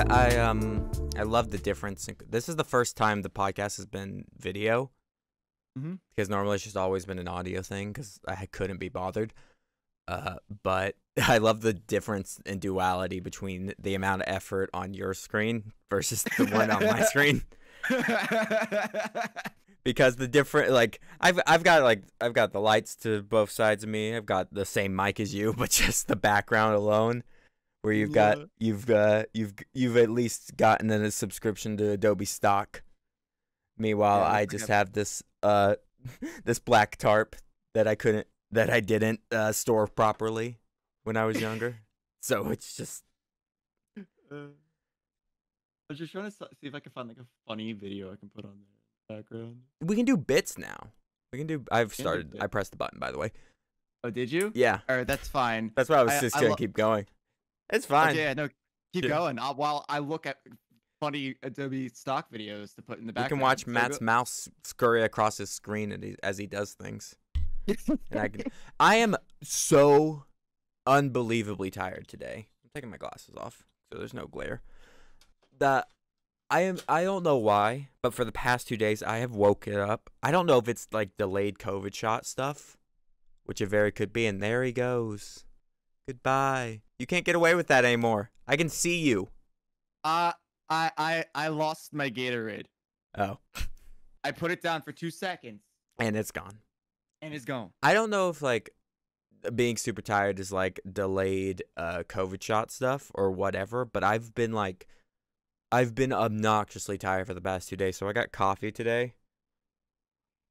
I love the difference. This is the first time the podcast has been video, because normally it's just always been an audio thing because I couldn't be bothered. But I love the difference in duality between the amount of effort on your screen versus the one on my screen. Because the different, like, I've got the lights to both sides of me. I've got the same mic as you, but just the background alone, where you've at least gotten a subscription to Adobe Stock. Meanwhile, I just have this this black tarp that I didn't store properly when I was younger. So it's just. I was just trying to see if I can find like a funny video I can put on the background. We can do bits now. We can do. I've started. I pressed the button, by the way. Oh, did you? Yeah. All right, that's fine. That's why I was just gonna keep going. It's fine. Okay, yeah, no, keep going. While I look at funny Adobe stock videos to put in the background. You can watch Matt's mouse scurry across his screen as he does things. And I am so unbelievably tired today. I'm taking my glasses off so there's no glare. I don't know why, but for the past 2 days I have woken up. I don't know if it's like delayed COVID shot stuff, which it very could be. And there he goes. Goodbye. You can't get away with that anymore. I can see you. I lost my Gatorade. Oh. I put it down for 2 seconds. And it's gone. And it's gone. I don't know if like being super tired is like delayed COVID shot stuff or whatever, but I've been obnoxiously tired for the past 2 days. So I got coffee today.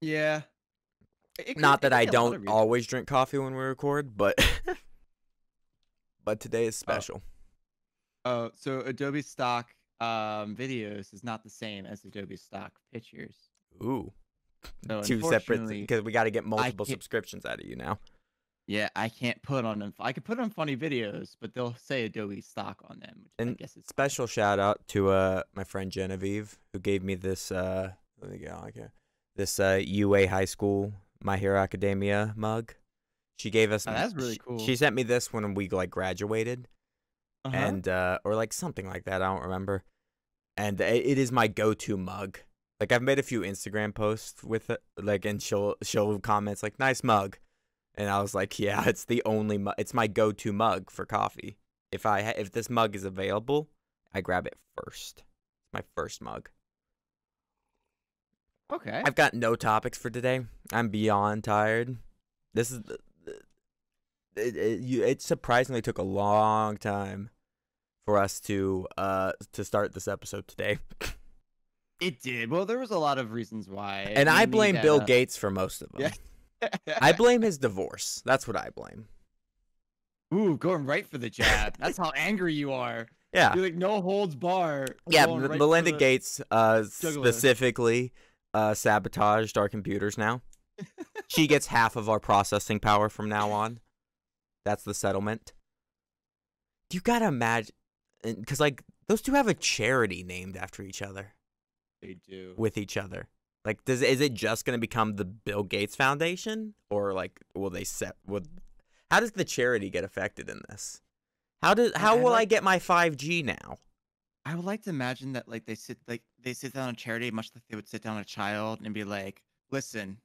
Yeah. Not that I don't always drink coffee when we record, but but today is special. Oh, so Adobe Stock videos is not the same as Adobe Stock pictures. Ooh. So 2 separate, because we got to get multiple subscriptions out of you now. Yeah, I can't put on them. I can put on funny videos, but they'll say Adobe Stock on them. Which And I guess it's special shout out to my friend Genevieve, who gave me this UA High School My Hero Academia mug. She gave us. Oh, that's really cool. She sent me this when we like graduated, and or like something like that. I don't remember. And it is my go-to mug. Like I've made a few Instagram posts with it, like, and she'll comments like "nice mug," and I was like, yeah, it's the only it's my go-to mug for coffee. If this mug is available, I grab it first. It's my first mug. Okay. I've got no topics for today. I'm beyond tired. This is it surprisingly took a long time for us to start this episode today. It did. Well, there was a lot of reasons why. And I blame Bill Gates for most of them. Yeah. I blame his divorce. That's what I blame. Ooh, going right for the jab. That's how angry you are. Yeah. You're like no holds bar. Yeah, Melinda Gates specifically sabotaged our computers now. She gets half of our processing power from now on. That's the settlement. You gotta imagine, because like those two have a charity named after each other. They do. With each other. Like, is it just going to become the Bill Gates Foundation? Or, like, how does the charity get affected in this? How will I get my 5G now? I would like to imagine that, like, they sit down a charity much like they would sit down a child and be like, listen,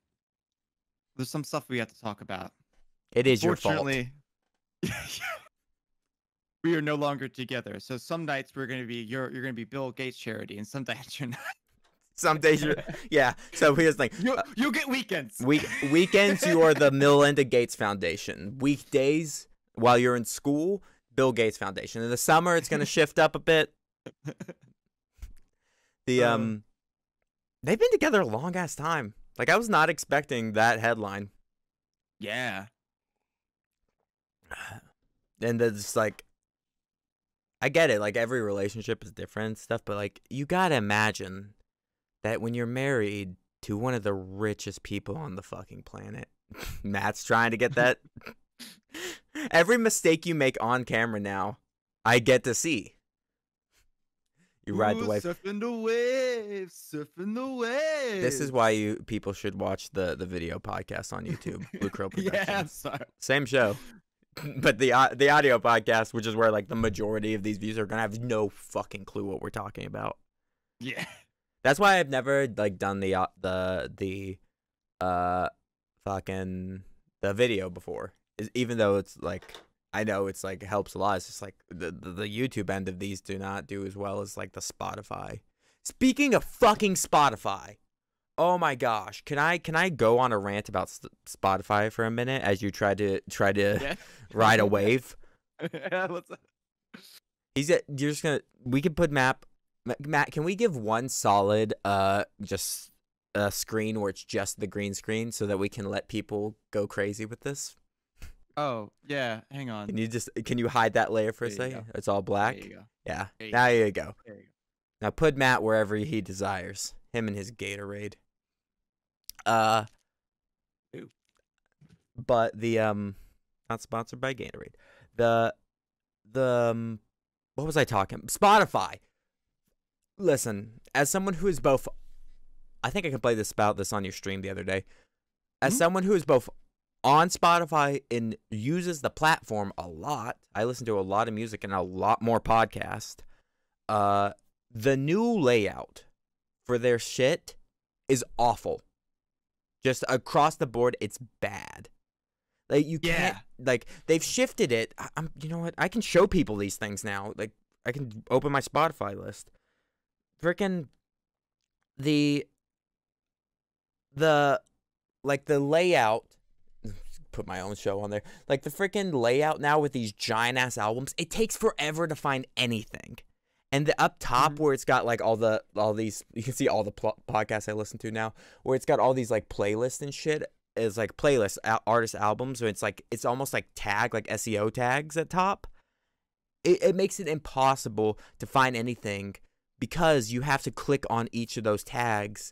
there's some stuff we have to talk about. It is your fault. We are no longer together. So some nights you're going to be Bill Gates charity, and some nights you're not. Some days you're, yeah. So here's the thing. You get weekends. Weekends you are the Melinda Gates Foundation. Weekdays while you're in school, Bill Gates Foundation. In the summer it's going to shift up a bit. They've been together a long ass time. Like I was not expecting that headline. Yeah. And it's like, I get it. Like every relationship is different and stuff, but like you gotta imagine that when you're married to one of the richest people on the fucking planet, Matt's trying to get that. Every mistake you make on camera now, I get to see. You ride the wave. Surfing the waves, surfing the waves. This is why people should watch the video podcast on YouTube. Blue Crow Productions. Yeah, I'm sorry. Same show. But the audio podcast, which is where like the majority of these views are gonna have no fucking clue what we're talking about. Yeah. That's why I've never like done the fucking the video before. Even though it's like I know it's like helps a lot. It's just like the YouTube end of these do not do as well as like the Spotify. Speaking of fucking Spotify, oh my gosh, can I go on a rant about Spotify for a minute as you try to Yeah. ride a wave? What's up? You're just gonna. We can put Matt. Can we give one solid just a screen where it's just the green screen so that we can let people go crazy with this? Oh, yeah. Hang on. Can you hide that layer for a There you second? go. It's all black. There you go. Yeah. There you Now go. you go. There you go. Now put Matt wherever he desires. Him and his Gatorade. Ew. But the not sponsored by Gatorade. The what was I talking? Spotify. Listen, as someone who is both, I think I can play this on your stream the other day. As someone who is both on Spotify and uses the platform a lot, I listen to a lot of music and a lot more podcasts. The new layout for their shit is awful. Just across the board, it's bad. Like you can't, like they've shifted it. You know what? I can show people these things now. Like I can open my Spotify list. Freaking the layout. Put my own show on there. Like the freaking layout now with these giant ass albums. It takes forever to find anything. And the up top where it's got like all these, you can see all the podcasts I listen to now, where it's got all these like playlists and shit, is like playlists, artist albums. So it's almost like like SEO tags at top. It makes it impossible to find anything because you have to click on each of those tags,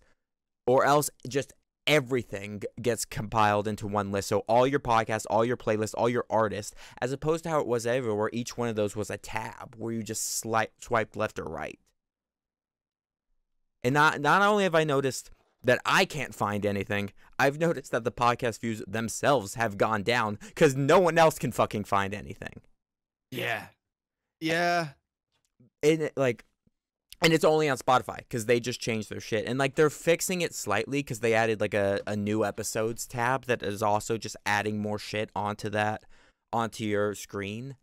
or else just everything gets compiled into one list. So all your podcasts, all your playlists, all your artists, as opposed to how it was everywhere, where each one of those was a tab where you just swiped left or right. And not only have I noticed that I can't find anything, I've noticed that the podcast views themselves have gone down because no one else can fucking find anything. Yeah. Yeah. And it's only on Spotify because they just changed their shit. And, like, they're fixing it slightly because they added, like, a new episodes tab that is also just adding more shit onto your screen.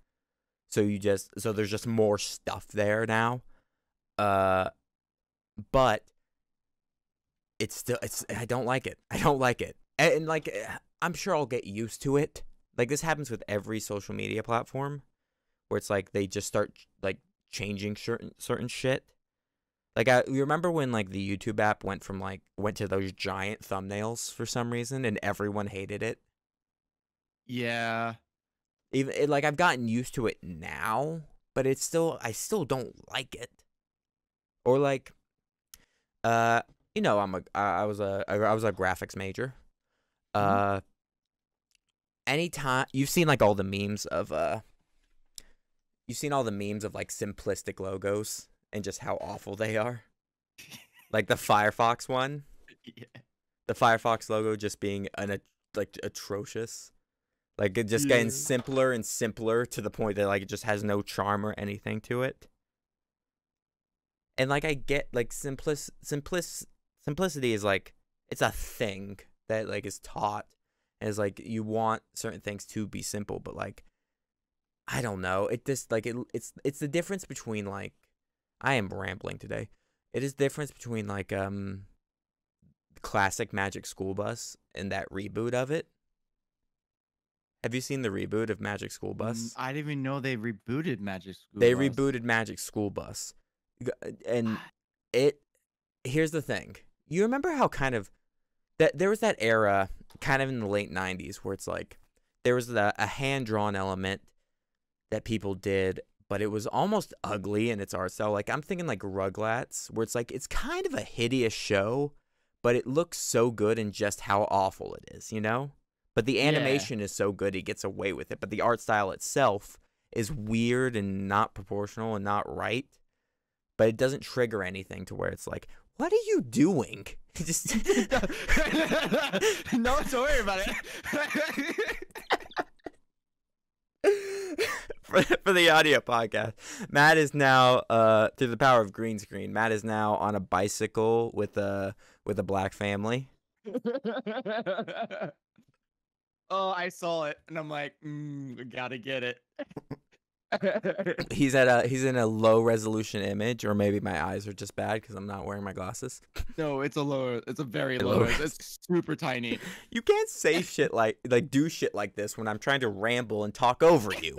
So there's just more stuff there now. But I don't like it. I don't like it. And, like, I'm sure I'll get used to it. Like, this happens with every social media platform where it's, like, they just start, like, changing certain shit. Like, you remember when, like, the YouTube app went to those giant thumbnails for some reason, and everyone hated it? Yeah. Like, I've gotten used to it now, but I still don't like it. Or, like, you know, I was a graphics major. Anytime, you've seen, like, all the memes of, like, simplistic logos and just how awful they are. Like the Firefox one. Yeah. The Firefox logo just being atrocious. Like it just getting simpler and simpler to the point that like it just has no charm or anything to it. And like I get like simplicity is like it's a thing that like is taught as like you want certain things to be simple, but like I don't know. It's the difference between like I am rambling today. It is the difference between like classic Magic School Bus and that reboot of it. Have you seen the reboot of Magic School Bus? I didn't even know they rebooted Magic School They Bus. rebooted Magic School Bus. And here's the thing. You remember how kind of that there was that era kind of in the late 90s where it's like there was a hand-drawn element that people did, but it was almost ugly in its art style. Like I'm thinking like Rugrats, where it's like it's kind of a hideous show, but it looks so good in just how awful it is, you know? But the animation is so good he gets away with it, but the art style itself is weird and not proportional and not right. But it doesn't trigger anything to where it's like, what are you doing? Just no, don't worry about it. for the audio podcast, Matt is now through the power of green screen. Matt is now on a bicycle with a black family. Oh, I saw it, and I'm like, gotta get it. He's in a low resolution image, or maybe my eyes are just bad because I'm not wearing my glasses. No, it's a very low. It's super tiny. You can't say shit like do shit like this when I'm trying to ramble and talk over you.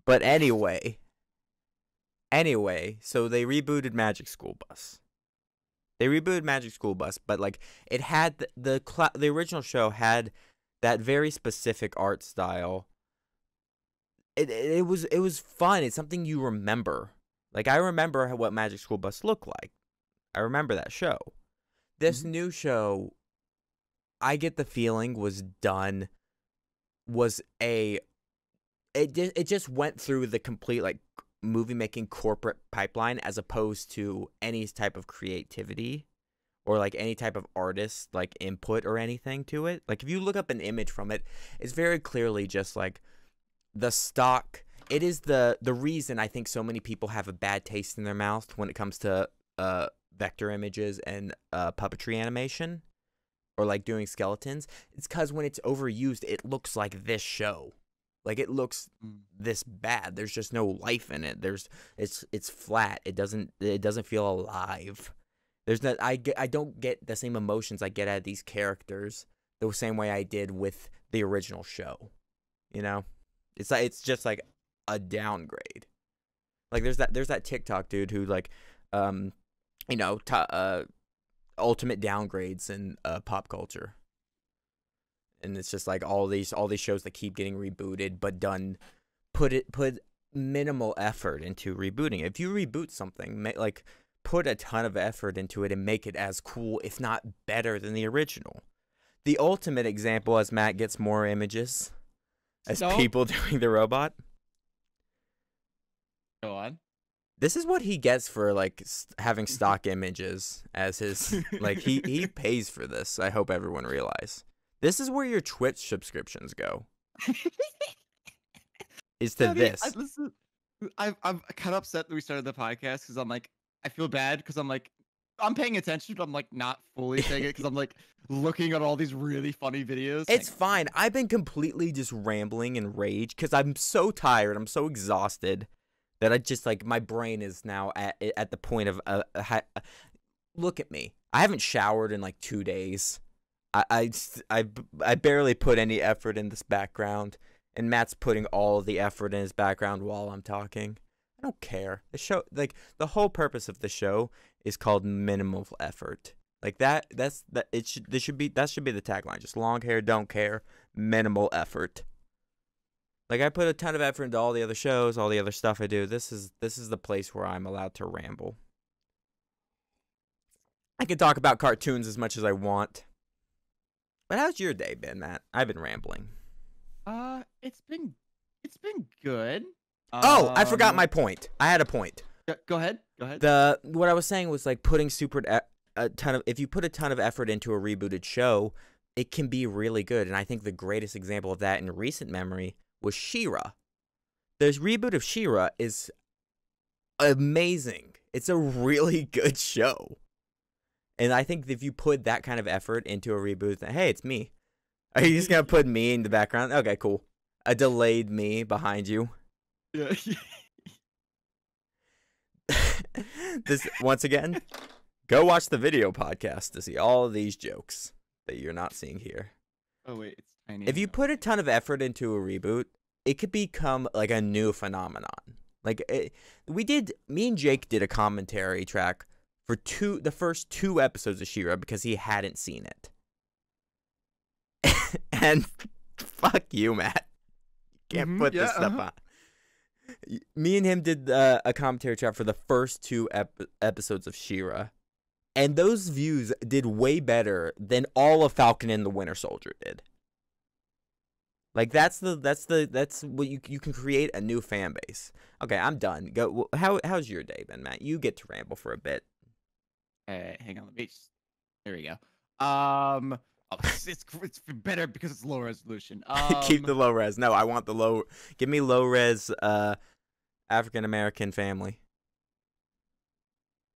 But anyway, so they rebooted Magic School Bus. But like it had the original show had that very specific art style. It was fun. It's something you remember. Like I remember what Magic School Bus looked like. I remember that show. This new show, I get the feeling it just went through the complete like movie making corporate pipeline as opposed to any type of creativity or like any type of artist like input or anything to it. Like if you look up an image from it, it's very clearly just like the stock. It is the reason I think so many people have a bad taste in their mouth when it comes to vector images and puppetry animation or like doing skeletons. It's because when it's overused, it looks like this show. Like it looks this bad. There's just no life in it. It's flat. It doesn't feel alive. I don't get the same emotions I get out of these characters the same way I did with the original show. You know? It's just like a downgrade. Like there's that TikTok dude who like ultimate downgrades in pop culture. And it's just like all these shows that keep getting rebooted, but put minimal effort into rebooting. If you reboot something, like put a ton of effort into it and make it as cool, if not better, than the original. The ultimate example, as Matt gets more images, as people doing the robot. Go on. This is what he gets for like having stock images as his like he pays for this. I hope everyone realize. This is where your Twitch subscriptions go. Is to this. I'm kind of upset that we started the podcast because I'm like, I feel bad because I'm like, I'm paying attention, but I'm like not fully paying it because I'm like looking at all these really funny videos. It's fine. I've been completely just rambling and rage because I'm so tired. I'm so exhausted that I just like my brain is now at the point of look at me. I haven't showered in like 2 days. I barely put any effort in this background, and Matt's putting all the effort in his background while I'm talking. I don't care. The show, like the whole purpose of the show, is called minimal effort. Like that. That should be the tagline. Just long hair, don't care, minimal effort. Like I put a ton of effort into all the other shows, all the other stuff I do. This is the place where I'm allowed to ramble. I can talk about cartoons as much as I want. But how's your day been, Matt? I've been rambling. It's been good. I forgot my point. I had a point. Go ahead. What I was saying was like putting if you put a ton of effort into a rebooted show, it can be really good. And I think the greatest example of that in recent memory was She-Ra. The reboot of She-Ra is amazing. It's a really good show. And I think if you put that kind of effort into a reboot, hey, it's me. Are you just going to put me in the background? Okay, cool. A delayed me behind you. Yeah. This once again, go watch the video podcast to see all of these jokes that you're not seeing here. Oh, wait, it's tiny. If you put a ton of effort into a reboot, it could become like a new phenomenon. Like me and Jake did a commentary track for the first 2 episodes of She-Ra because he hadn't seen it. And fuck you, Matt. You can't put this stuff on. Me and him did a commentary track for the first 2 episodes of She-Ra. And those views did way better than all of Falcon and the Winter Soldier did. Like that's what you can create a new fan base. Okay, I'm done. Go. How's your day been, Matt? You get to ramble for a bit. Hang on, let me. There we go. Oh, it's better because it's low resolution. Keep the low res. No, I want the low. Give me low res. African American family.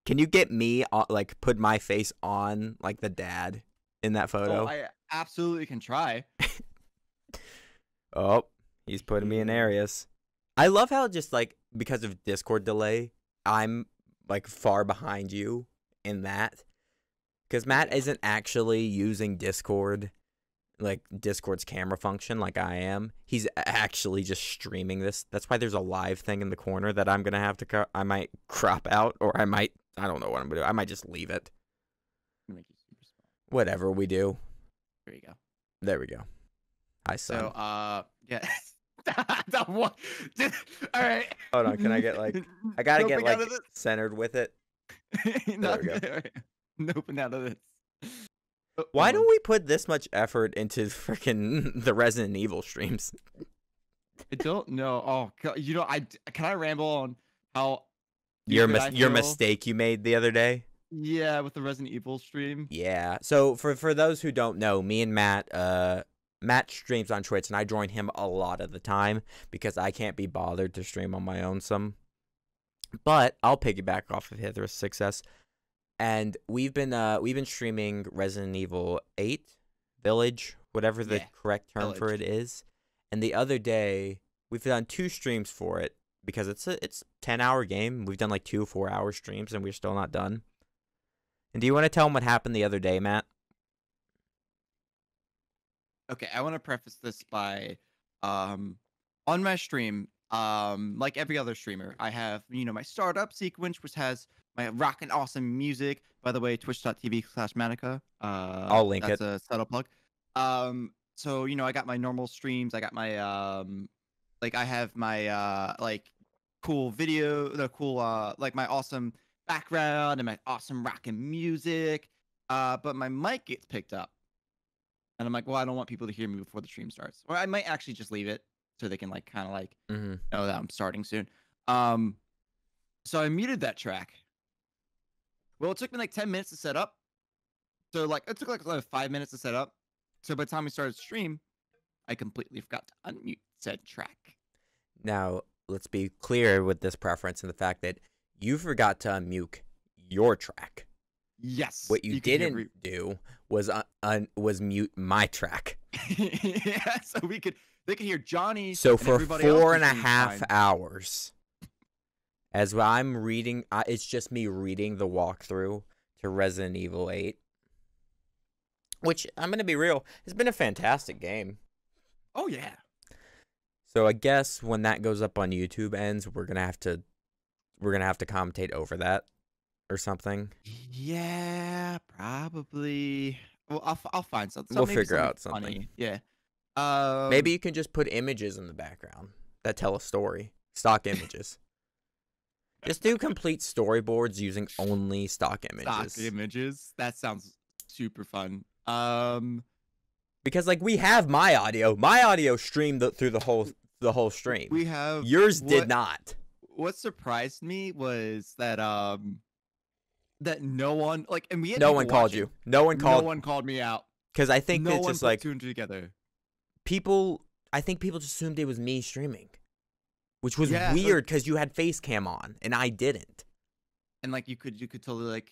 Can you get me like put my face on like the dad in that photo? Oh, I absolutely can try. Oh, he's putting me in areas. I love how just like because of Discord delay, I'm like far behind you in that. Because Matt isn't actually using Discord, like Discord's camera function like I am. He's actually just streaming this. That's why there's a live thing in the corner that I'm going to have to I might crop out, or I don't know what I'm going to do. I might just leave it. Make you super small. Whatever we do. There you go. There we go. Hi, son. So, yeah. All right. Hold on, can I get like I gotta get like centered with it. There we go. Noping out of this. Why don't we put this much effort into freaking the Resident Evil streams? I don't know. Oh, you know, can I ramble on how your mistake you made the other day? Yeah, with the Resident Evil stream. Yeah. So for those who don't know, me and Matt streams on Twitch, and I join him a lot of the time because I can't be bothered to stream on my own some. But I'll piggyback off of Hither's success. And we've been streaming Resident Evil 8 Village, whatever the correct term for it is. And the other day, we've done 2 streams for it because it's a 10-hour game. We've done like 2 4-hour streams, and we're still not done. And do you want to tell them what happened the other day, Matt? Okay, I want to preface this by, on my stream, like every other streamer, I have, my startup sequence, which has my rockin' awesome music. By the way, twitch.tv/Manica. I'll link it. That's a subtle plug. So, I got my normal streams. I got my, I have my, cool video, my awesome background and my awesome rockin' music. But my mic gets picked up. And I'm like, well, I don't want people to hear me before the stream starts. Or I might actually just leave it so they can know that I'm starting soon. So I muted that track. Well, it took me 10 minutes to set up. So it took 5 minutes to set up. So by the time we started the stream, I completely forgot to unmute said track. Now, let's be clear with this preference and the fact that you forgot to unmute your track. Yes. What you didn't do was mute my track. Yeah, so they could hear Johnny. So for 4.5 hours, as I'm reading, it's just me reading the walkthrough to Resident Evil 8, which I'm gonna be real, it's been a fantastic game. Oh yeah. So I guess when that goes up on YouTube ends, we're gonna have to commentate over that. Or something. Yeah, probably. Well, I'll find something. We'll figure out something. Funny. Yeah. Maybe you can just put images in the background that tell a story. Stock images. Just do complete storyboards using only stock images. Stock images. That sounds super fun. Because we have my audio. My audio streamed through the whole stream. We have yours did not. What surprised me was that that no one no one called you. No one called me out. Because I think it's just two and two together. I think people just assumed it was me streaming, which was weird because you had face cam on and I didn't. And you could totally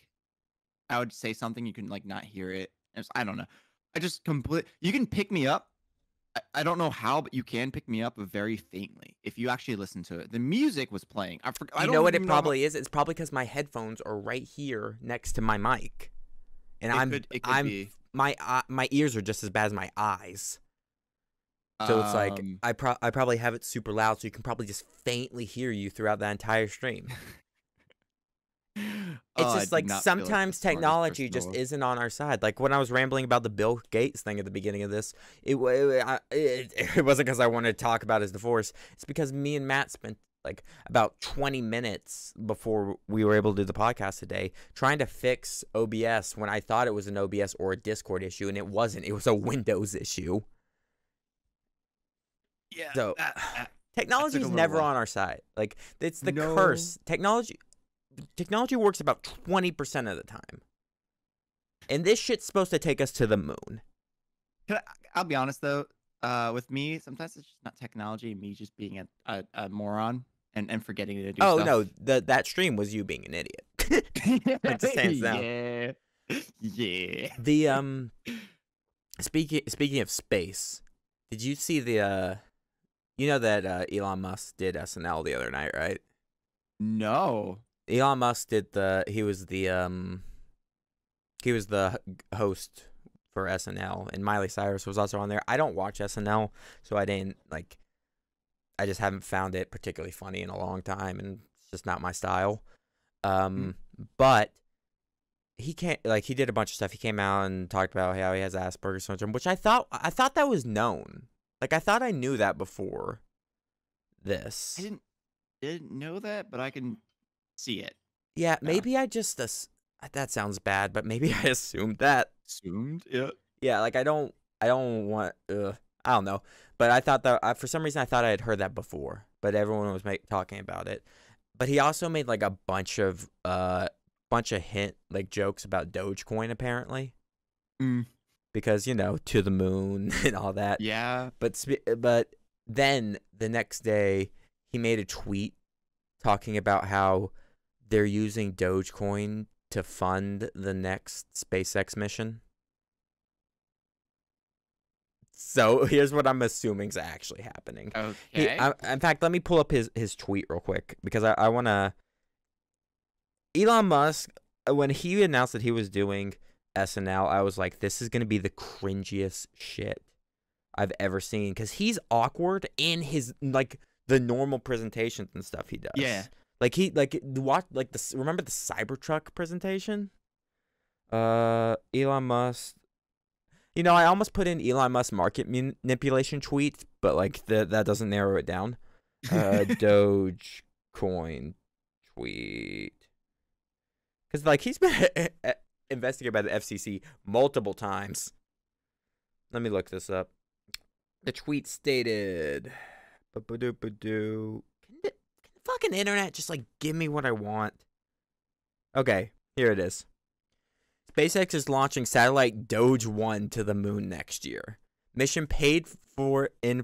I would say something, you can not hear it. I don't know. You can pick me up. I don't know how, but you can pick me up very faintly if you actually listen to it. The music was playing. You know what it probably is? It's probably because my headphones are right here next to my mic, and my ears are just as bad as my eyes. So it's I probably have it super loud, so you can probably just faintly hear you throughout the entire stream. It's just sometimes technology just isn't on our side. When I was rambling about the Bill Gates thing at the beginning of this, it wasn't because I wanted to talk about his divorce. It's because me and Matt spent about 20 minutes before we were able to do the podcast today trying to fix OBS when I thought it was an OBS or a Discord issue, and it wasn't. It was a Windows issue. Yeah. So technology is never on our side. It's the curse. Technology works about 20% of the time. And this shit's supposed to take us to the moon. I'll be honest though. With me, sometimes it's just not technology. Me just being a moron and forgetting to do Oh no, stuff. that stream was you being an idiot. Like just hands down. Yeah. Yeah. The speaking of space, did you see the you know that Elon Musk did SNL the other night, right? No. Elon Musk did he was the host for SNL, and Miley Cyrus was also on there. I don't watch SNL, so I didn't like. I just haven't found it particularly funny in a long time, and it's just not my style. Mm. But he can't he did a bunch of stuff. He came out and talked about how he has Asperger's syndrome, which I thought that was known. Like I thought I knew that before I this. didn't know that, but I can see it. Yeah, Yeah. maybe I just that sounds bad, but maybe I assumed that. Assumed. Yeah. Yeah, like I don't want I don't know, but I thought that for some reason I thought I had heard that before, but everyone was talking about it. But he also made like a bunch of hint like jokes about Dogecoin apparently Mm. because to the moon and all that. Yeah. But then the next day he made a tweet talking about how they're using Dogecoin to fund the next SpaceX mission. So here's what I'm assuming is actually happening. Okay. In fact, let me pull up his tweet real quick because I want to. Elon Musk, when he announced that he was doing SNL, I was like, this is going to be the cringiest shit I've ever seen because he's awkward in his like the normal presentations and stuff he does. Yeah. Like remember the Cybertruck presentation? Elon Musk. I almost put in Elon Musk market manipulation tweet, but like that doesn't narrow it down. Dogecoin tweet. Because like he's been investigated by the FCC multiple times. Let me look this up. The tweet stated, Can the fucking internet just like give me what I want? Okay, here it is. SpaceX is launching satellite Doge 1 to the moon next year. Mission paid for in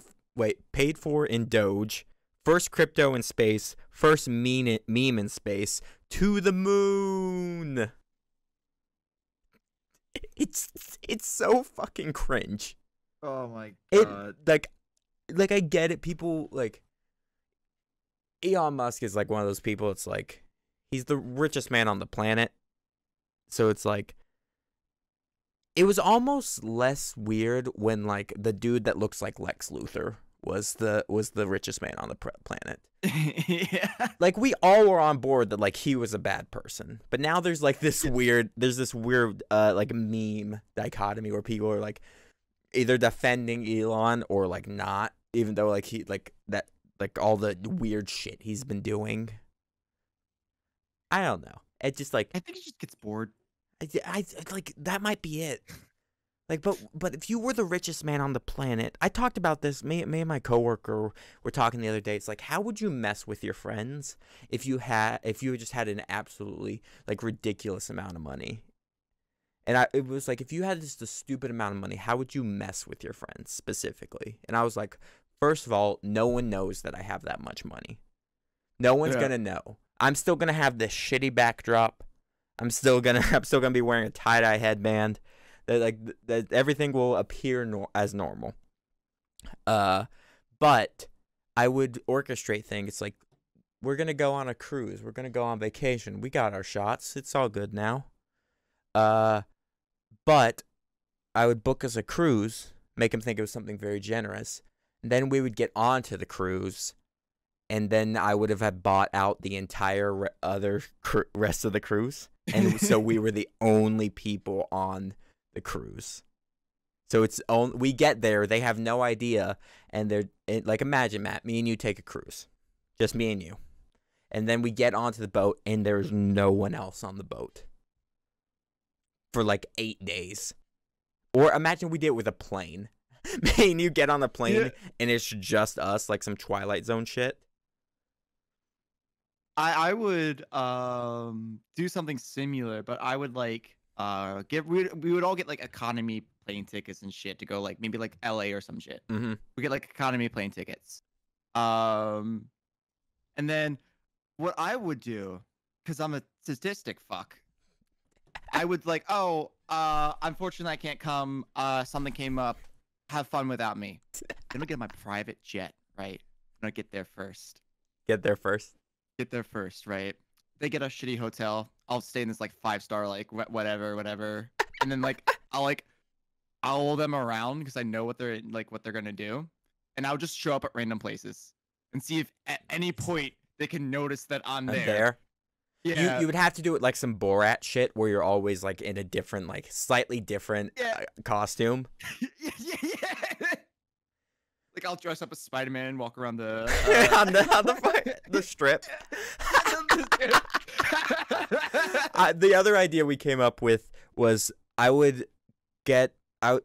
Doge. First crypto in space. First meme in space. To the moon. It's so fucking cringe. Oh my It god. like I get it. People like Elon Musk is like one of those people. It's like he's the richest man on the planet. So it's like it was almost less weird when like the dude that looks like Lex Luthor was the richest man on the planet. Yeah. Like we all were on board that like he was a bad person, but now there's this weird like meme dichotomy where people are like either defending Elon or like not, even though like he like that like all the weird shit he's been doing. I don't know. It just like I think he just gets bored. I like that might be it. Like, but if you were the richest man on the planet, I talked about this. Me and my coworker were talking the other day. It's like, how would you mess with your friends if you just had an absolutely like ridiculous amount of money? And it was like, if you had just a stupid amount of money, how would you mess with your friends specifically? And I was like, first of all, no one knows that I have that much money. No one's gonna know. I'm still gonna have this shitty backdrop. I'm still gonna be wearing a tie-dye headband. That everything will appear as normal. But I would orchestrate things. It's like we're gonna go on a cruise. We're gonna go on vacation. We got our shots. It's all good now. But I would book us a cruise, make them think it was something very generous. And then we would get onto the cruise, and then I would have had bought out the entire rest of the cruise, and so we were the only people on the cruise. So we get there, they have no idea, and like imagine Matt, me and you take a cruise, just me and you, and then we get onto the boat, and there's no one else on the boat for like 8 days. Or imagine we did it with a plane. Me and you get on the plane, and it's just us, like some Twilight Zone shit. I would do something similar, but I would like we would all get like economy plane tickets and shit to go like maybe like LA or some shit. Mm-hmm. We get like economy plane tickets. And then what I would do, because I'm a sadistic fuck, I would like, oh, unfortunately I can't come. Something came up. Have fun without me. Then we get my private jet, right? I'm gonna get there first. Get there first. Get there first, right? They get a shitty hotel. I'll stay in this like 5-star, like whatever. And then like I'll follow them around because I know what they're gonna do, and I'll just show up at random places and see if at any point they can notice that I'm there. Yeah. You would have to do it like some Borat shit where you're always like in a different, like slightly different costume. Yeah. Like I'll dress up as Spider-Man, walk around the on the strip. The other idea we came up with was I would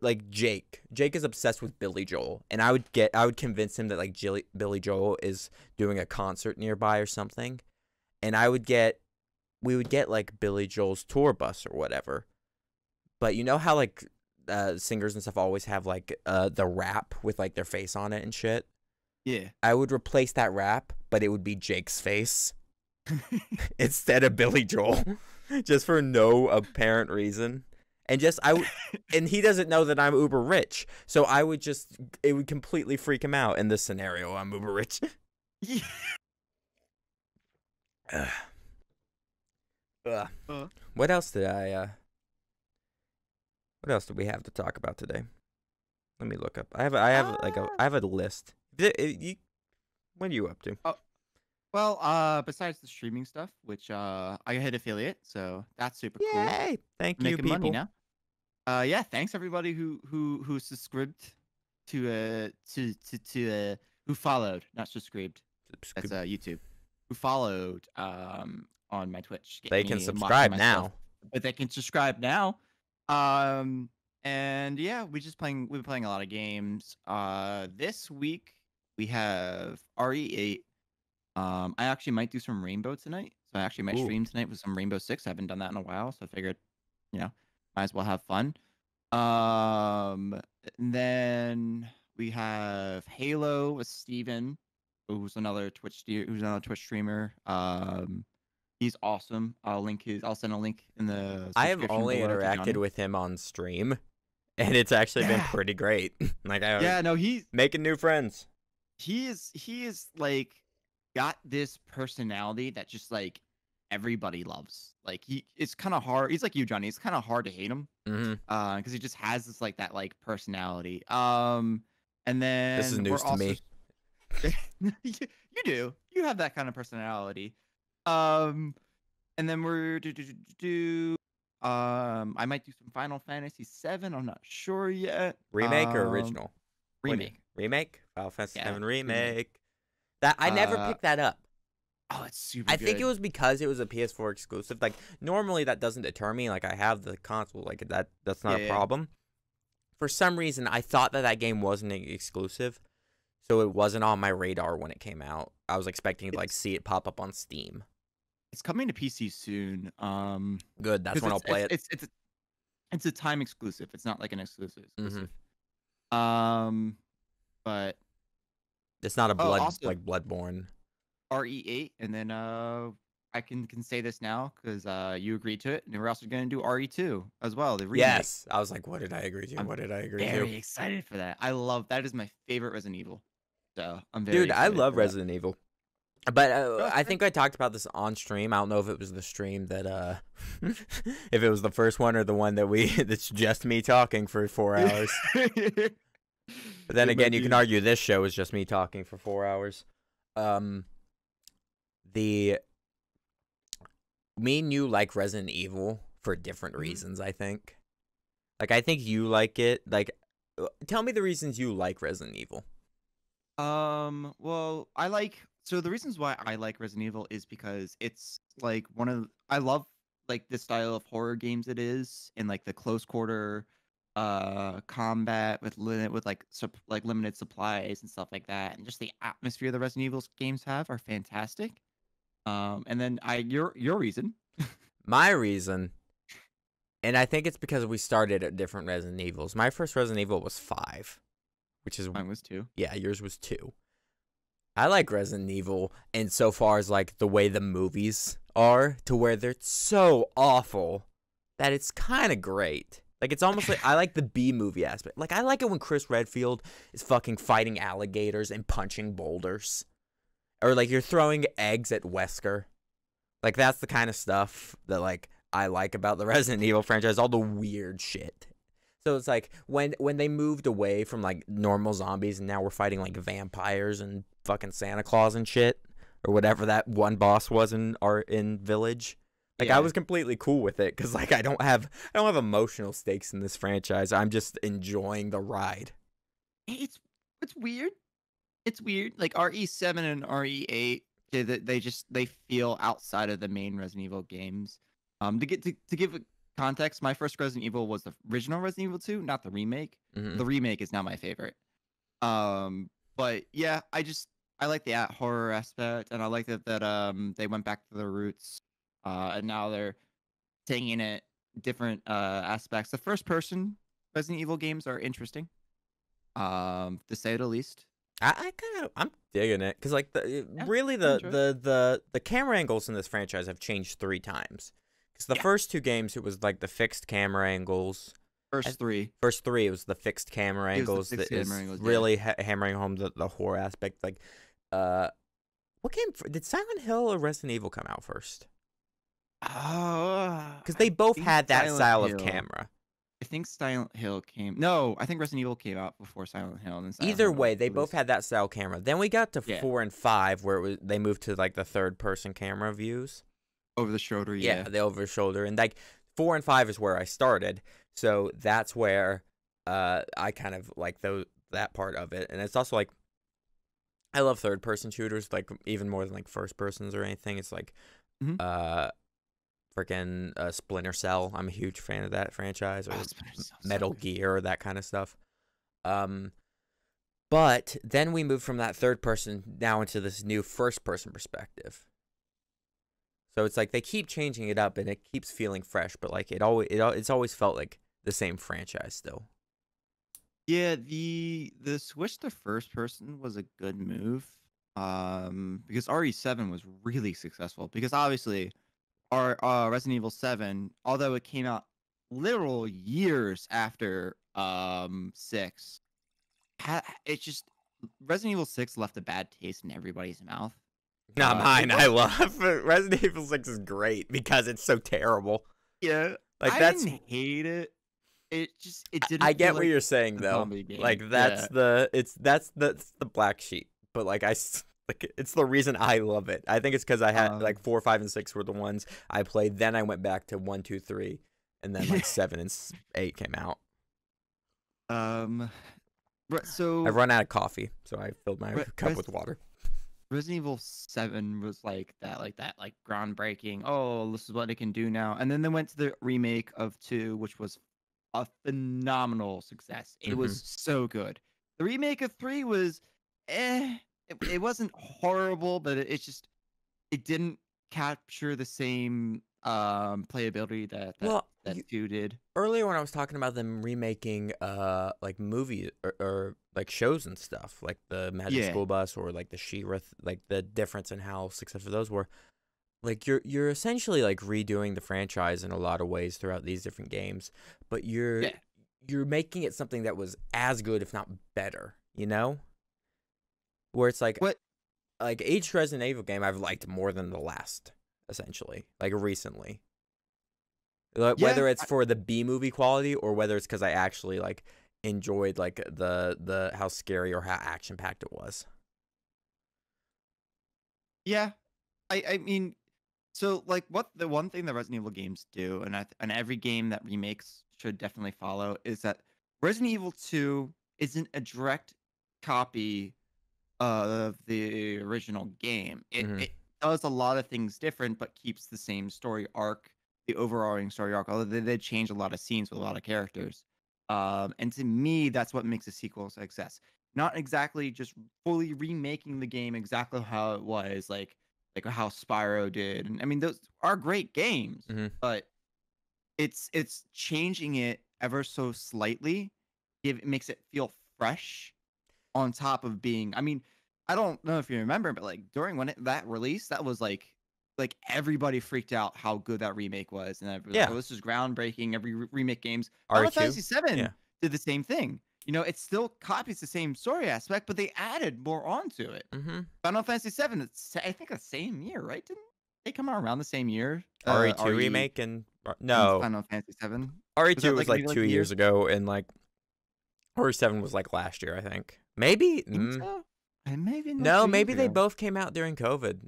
like Jake. Jake is obsessed with Billy Joel, and I would convince him that like Billy Joel is doing a concert nearby or something, and we would get like Billy Joel's tour bus or whatever. But you know how like singers and stuff always have like the wrap with like their face on it and shit? Yeah. I would replace that wrap, but it would be Jake's face instead of Billy Joel, just for no apparent reason. And and he doesn't know that I'm uber rich, so it would completely freak him out in this scenario. I'm uber rich. What else did we have to talk about today? Let me look up. I have a list. What are you up to? Well, besides the streaming stuff, which I hit affiliate, so that's super cool. Yay! Thank you, Making people. money now. Yeah, thanks everybody who subscribed to who followed, not subscribed. That's YouTube. Who followed on my Twitch. They can subscribe now. But they can subscribe now. And yeah, we've been playing a lot of games. This week we have RE8. I actually might do some Rainbow tonight. So I actually might stream tonight with some Rainbow Six. I haven't done that in a while, so I figured, might as well have fun. And then we have Halo with Steven, who's another Twitch streamer. He's awesome. I'll send a link in the I have only interacted with him on stream, and it's actually been pretty great. Like he's making new friends. He is like got this personality that just like everybody loves. Like it's kind of hard. He's like you, Johnny. It's kind of hard to hate him. Because he just has this like personality. And then this is news to me. You do. You have that kind of personality. And then we're I might do some Final Fantasy VII. I'm not sure yet. Remake or original? Remake. Remake? Final Fantasy VII remake. That I never picked that up. Oh, it's super I think it was because it was a PS4 exclusive. Like normally that doesn't deter me. Like I have the console. Like that's not a problem. For some reason, I thought that game wasn't exclusive, so it wasn't on my radar when it came out. I was expecting to like see it pop up on Steam. It's coming to PC soon. Good. That's when I'll play it. It's a time exclusive. It's not like an exclusive. But it's not a Bloodborne. RE8, and then I can say this now because you agreed to it, and we're also going to do RE2 as well. The remake. Yes, I was like, what did I agree to? What did I agree to? Very excited for that. That is my favorite Resident Evil. So I'm very dude. I love Resident Evil, but I think I talked about this on stream. I don't know if it was the stream that if it was the first one or the one that's just me talking for 4 hours. But then again, you can argue this show is just me talking for 4 hours. Me and you like Resident Evil for different reasons, I think. Like, I think you like it. Like, tell me the reasons you like Resident Evil. Well, so the reasons why I like Resident Evil is because it's like I love like the style of horror games it is, and like the close quarter combat with limited supplies and stuff like that, and just the atmosphere the Resident Evil games have are fantastic. And then your reason. My reason, And I think it's because we started at different Resident Evils. My first Resident Evil was 5, which is Mine was 2. yeah, yours was 2. I like Resident Evil insofar as like the way the movies are, to where they're so awful that it's kind of great. Like it's almost like I like the B movie aspect. Like I like it when Chris Redfield is fucking fighting alligators and punching boulders, or like you're throwing eggs at Wesker. Like that's the kind of stuff that like I like about the Resident Evil franchise. All the weird shit. So it's like when they moved away from like normal zombies and now we're fighting like vampires and fucking Santa Claus and shit, or whatever that one boss was in Village. Like I was completely cool with it because like I don't have emotional stakes in this franchise. I'm just enjoying the ride. It's weird. It's weird. Like RE7 and RE8, they feel outside of the main Resident Evil games. To give context, my first Resident Evil was the original Resident Evil 2, not the remake. Mm-hmm. The remake is now my favorite. But yeah, I like the horror aspect, and I like that they went back to their roots, and now they're taking it different aspects. The first person Resident Evil games are interesting, to say the least. I'm digging it because like the camera angles in this franchise have changed 3 times. Because the first 2 games it was like the fixed camera angles. First three it was the fixed camera angles that is really hammering home the horror aspect. Like, what game did Silent Hill or Resident Evil come out first? Because they both had that style of camera. I think Silent Hill I think Resident Evil came out before Silent Hill. And then Either way, they both had that style camera. Then we got to 4 and 5 where they moved to like the third person camera views. Over the shoulder, yeah, the over the shoulder, and like 4 and 5 is where I started, so that's where I kind of like that part of it, and it's also like I love third person shooters like even more than like first persons or anything. It's like freaking Splinter Cell. I'm a huge fan of that franchise, or Metal Gear, or that kind of stuff. But then we moved from that third person now into this new first person perspective. So it's like they keep changing it up and it keeps feeling fresh, but like it's always felt like the same franchise still. Yeah, the switch to first person was a good move. Because RE7 was really successful. Because obviously our Resident Evil 7, although it came out literal years after 6, it's just Resident Evil 6 left a bad taste in everybody's mouth. Not mine. I love Resident Evil 6 is great because it's so terrible. Yeah, like I didn't hate it. It didn't. I get what you're saying though. Like that's that's the black sheep. But like it's the reason I love it. I think it's because I had like 4, 5, and 6 were the ones I played. Then I went back to 1, 2, 3, and then like 7 and 8 came out. So I've run out of coffee, so I filled my cup with water. Resident Evil 7 was like groundbreaking. Oh, this is what it can do now. And then they went to the remake of 2, which was a phenomenal success. It was so good. The remake of 3 was it wasn't horrible, but it didn't capture the same playability that 2 did. Earlier when I was talking about them remaking like movies or like shows and stuff, like the Magic School Bus or like the She-Ra, like the difference in how successful those were, like you're essentially like redoing the franchise in a lot of ways throughout these different games, but you're making it something that was as good if not better, you know? Where it's like like each Resident Evil game I've liked more than the last, essentially, like recently. Whether it's for the B movie quality or whether it's because I actually like enjoyed like the how scary or how action packed it was. Yeah, I mean, so like what the one thing that Resident Evil games do, and every game that remakes should definitely follow, is that Resident Evil 2 isn't a direct copy of the original game. It does a lot of things different, but keeps the same story arc. The overarching story arc, although they change a lot of scenes with a lot of characters. And to me, that's what makes a sequel a success. Not exactly just fully remaking the game exactly how it was, like how Spyro did. And I mean, those are great games, but it's changing it ever so slightly. It makes it feel fresh on top of being. I mean, I don't know if you remember, but like during that release, that was like everybody freaked out how good that remake was, and everybody was like, Yeah. "Oh, this is groundbreaking." Every remake games, Final RE2. Fantasy VII Yeah. did the same thing. It still copies the same story aspect, but they added more onto it. Mm-hmm. Final Fantasy VII, I think the same year, right? Didn't they come out around the same year? RE2 RE remake and and no. Final Fantasy VII. Was RE2 that was like like maybe like 2 a year? years ago, and like RE7 was like last year, I think. Maybe. Think so? And maybe not No, 2 years maybe they ago. both came out during COVID.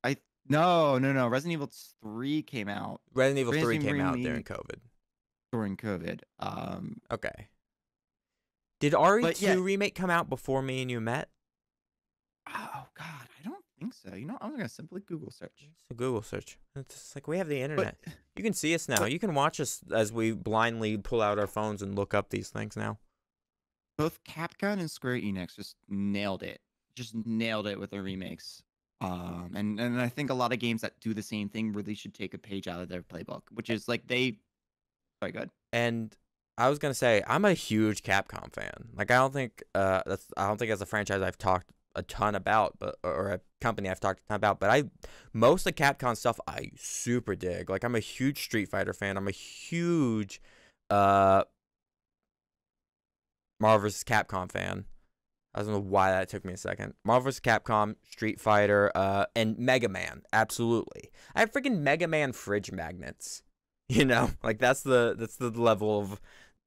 I no. Resident Evil 3 came out. Resident Evil 3 Resident came Evil out during remake COVID. during COVID. Okay. Did But yeah. RE2 remake come out before me and you met? Oh God, I don't think so. I'm gonna simply Google search. It's a Google search. It's just like we have the But internet. You can see us now. but You can watch us as we blindly pull out our phones and look up these things now. both Capcom and Square Enix just nailed it. Just nailed it with their remakes. And I think a lot of games that do the same thing really should take a page out of their playbook, which is like they. Sorry, good. And I was gonna say I'm a huge Capcom fan. Like I don't think as a franchise I've talked a ton about, but or a company I've talked a ton about. But most of Capcom stuff I super dig. Like I'm a huge Street Fighter fan. I'm a huge Marvel vs. Capcom fan. I don't know why that took me a second. Marvel vs. Capcom, Street Fighter, and Mega Man. Absolutely. I have freaking Mega Man fridge magnets. Like that's the level of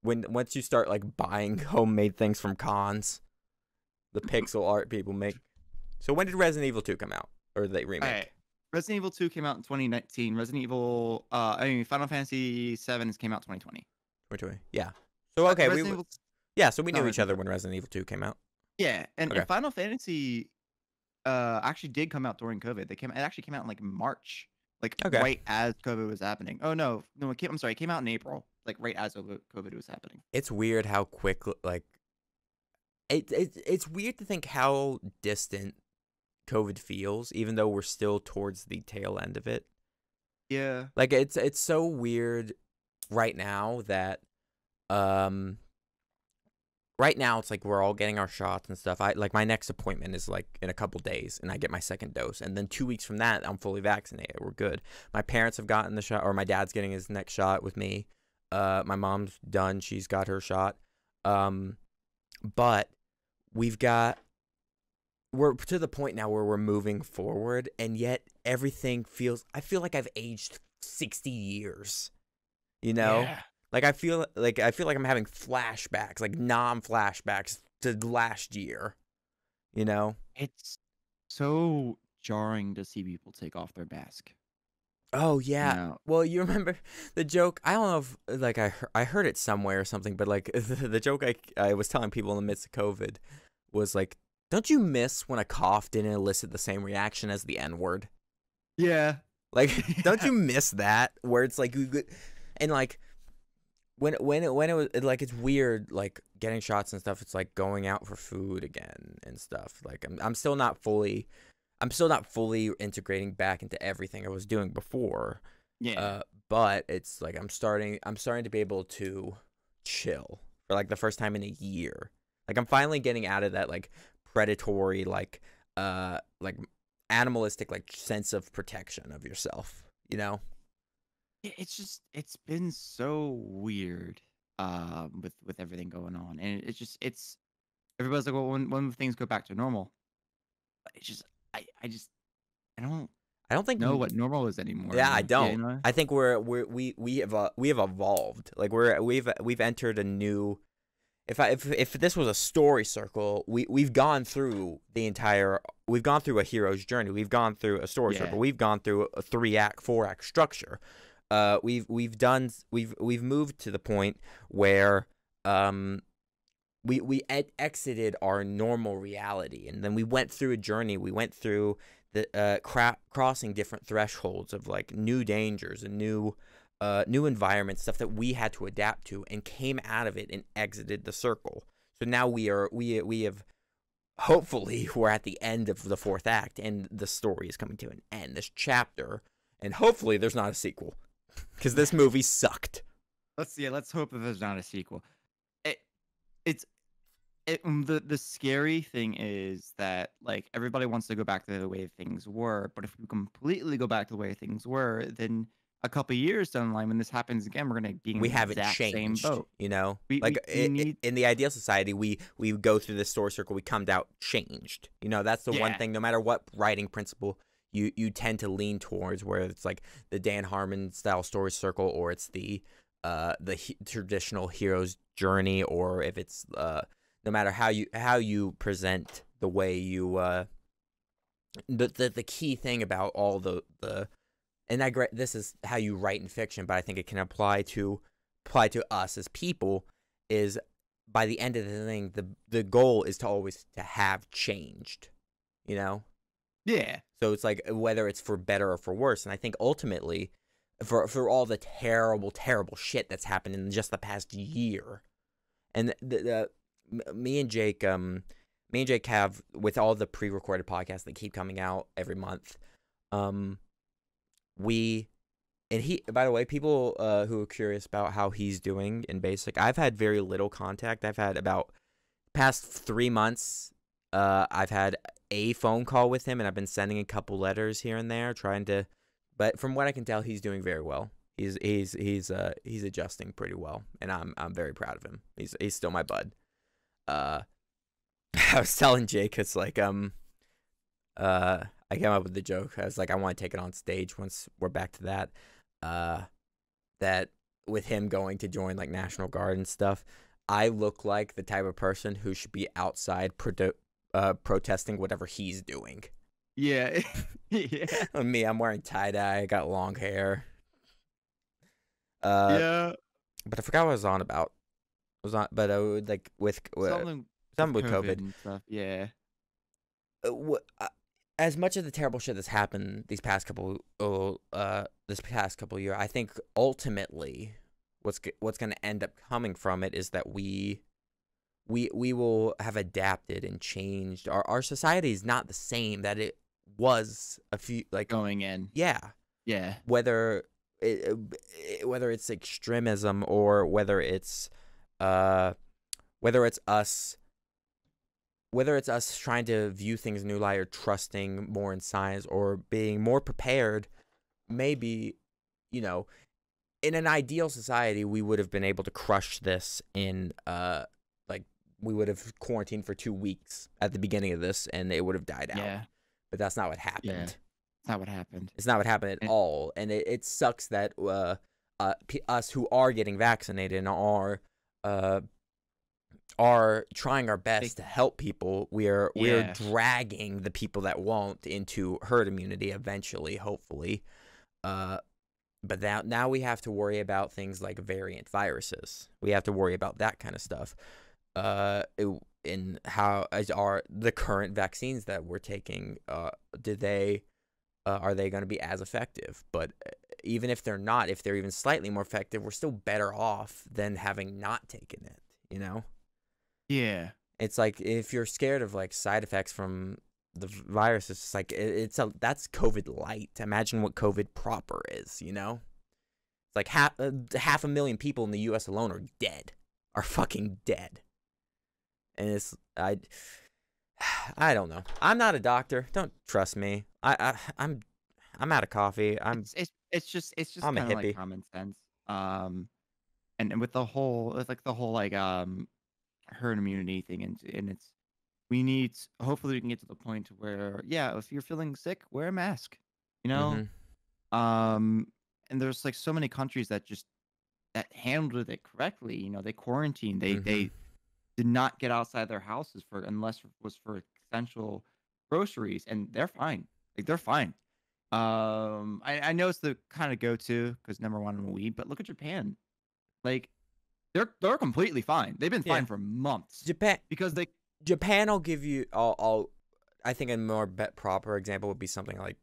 once you start like buying homemade things from cons, the pixel art people make. So when did Resident Evil 2 come out? Or they remake? All right. Resident Evil 2 came out in 2019. Final Fantasy 7 came out 2020. 2020. Yeah. So okay, Resident Evil, so we not knew each Resident other Evil. when Resident Evil 2 came out. Yeah, and Okay. Final Fantasy actually did come out during COVID. It actually came out in like March, like Okay. right as COVID was happening. Oh no, I'm sorry, it came out in April, like right as COVID was happening. It's weird how quick like it's weird to think how distant COVID feels, even though we're still towards the tail end of it. Yeah. Like it's so weird right now that right now it's like we're all getting our shots and stuff. My next appointment is like in a couple days and I get my second dose, and then 2 weeks from that I'm fully vaccinated. We're good. My parents have gotten the shot, or my dad's getting his next shot with me. My mom's done, she's got her shot. But we're to the point now where we're moving forward, and yet everything I feel like I've aged 60 years. Yeah. Like I feel like I'm having flashbacks, like non-flashbacks to last year. It's so jarring to see people take off their mask. Oh yeah. know? Well, you remember the joke? I don't know if like I heard it somewhere or something, but like the joke I was telling people in the midst of COVID was like, don't you miss when a cough didn't elicit the same reaction as the N-word? Yeah. Like, don't you miss that? Where it's like, and like, when it was like, it's weird, like getting shots and stuff. It's like going out for food again and stuff. Like, I'm still not fully integrating back into everything I was doing before. Yeah. But it's like I'm starting to be able to chill for like the first time in a year. Like I'm finally getting out of that like predatory like animalistic like sense of protection of yourself, It's been so weird with everything going on, and it's everybody's like, well, when things go back to normal, it's just I don't I don't think know what normal is anymore. Yeah, I don't. Yeah. I think we have evolved. Like we've entered a new. If this was a story circle, we've gone through a hero's journey. We've gone through a story circle. We've gone through a 3-act, 4-act structure. We've moved to the point where we exited our normal reality, and then we went through a journey. We went through the crossing different thresholds of like new dangers and new environments, stuff that we had to adapt to, and came out of it and exited the circle. So now we have hopefully we're at the end of the 4th act, and the story is coming to an end. This chapter, and hopefully there's not a sequel. because this movie sucked. Let's hope that there's not a sequel. It, it's the scary thing is that like everybody wants to go back to the way things were, but if we completely go back to the way things were, then a couple years down the line, when this happens again, we're gonna be in We the haven't exact same changed, boat. you know. We Like we need in the ideal society, we go through the story circle, we come out changed. You know, that's the one Yeah. thing. No matter what writing principle you tend to lean towards, where it's like the Dan Harmon style story circle, or it's the traditional hero's journey, or if it's no matter how you present the way you the key thing about all the and this is how you write in fiction, but I think it can apply to us as people, is by the end of the thing, the goal is to always to have changed, you know? Yeah. So it's like whether it's for better or for worse, and I think ultimately for all the terrible shit that's happened in just the past year, and me and Jake have, with all the pre-recorded podcasts that keep coming out every month, he, by the way, people who are curious about how he's doing in basic, I've had very little contact. I've had about past 3 months, I've had a phone call with him, and I've been sending a couple letters here and there, trying to, but from what I can tell, he's doing very well. He's adjusting pretty well, and I'm very proud of him. He's still my bud. I was telling Jake, it's like I came up with the joke. I was like, I want to take it on stage once we're back to that. That with him going to join like National Guard and stuff, I look like the type of person who should be outside protesting whatever he's doing. Yeah. Yeah. Me, I'm wearing tie-dye, I got long hair. Yeah. But I forgot what I was on about. But I would like with Something with COVID. and stuff. Yeah. As much of the terrible shit that's happened this past couple year, I think ultimately what's going to end up coming from it is that we will have adapted and changed. Our society is not the same that it was a few, like, Going in. yeah. Whether it's extremism, or whether it's us trying to view things in a new light, or trusting more in science, or being more prepared. Maybe, you know, in an ideal society, we would have been able to crush this in like, we would have quarantined for 2 weeks at the beginning of this, and it would have died out. Yeah. But that's not what happened. Yeah. It's not what happened. It's not what happened at all, and it sucks that us who are getting vaccinated and are trying our best to help people, we're dragging the people that won't into herd immunity eventually, hopefully. But now we have to worry about things like variant viruses. We have to worry about that kind of stuff. In how are the current vaccines that we're taking? Are they going to be as effective? But even if they're not, if they're even slightly more effective, we're still better off than having not taken it. You know? Yeah. It's like, if you're scared of like side effects from the virus, it's just like that's COVID light. Imagine what COVID proper is, you know? It's like half 500,000 people in the U.S. alone are fucking dead. And it's I don't know. I'm not a doctor. Don't trust me. I'm out of coffee. It's just I'm a kind of hippie. like common sense. And with the whole herd immunity thing, and it's, we need, hopefully we can get to the point where, yeah, if you're feeling sick, wear a mask, you know. And there's like so many countries that handled it correctly. You know, they quarantined, they did not get outside their houses unless it was for essential groceries, and they're fine. Like, they're fine. I know it's the kind of go-to because number one in weed, but look at Japan. Like, they're completely fine. They've been fine for months. Japan will give you. I think a more proper example would be something like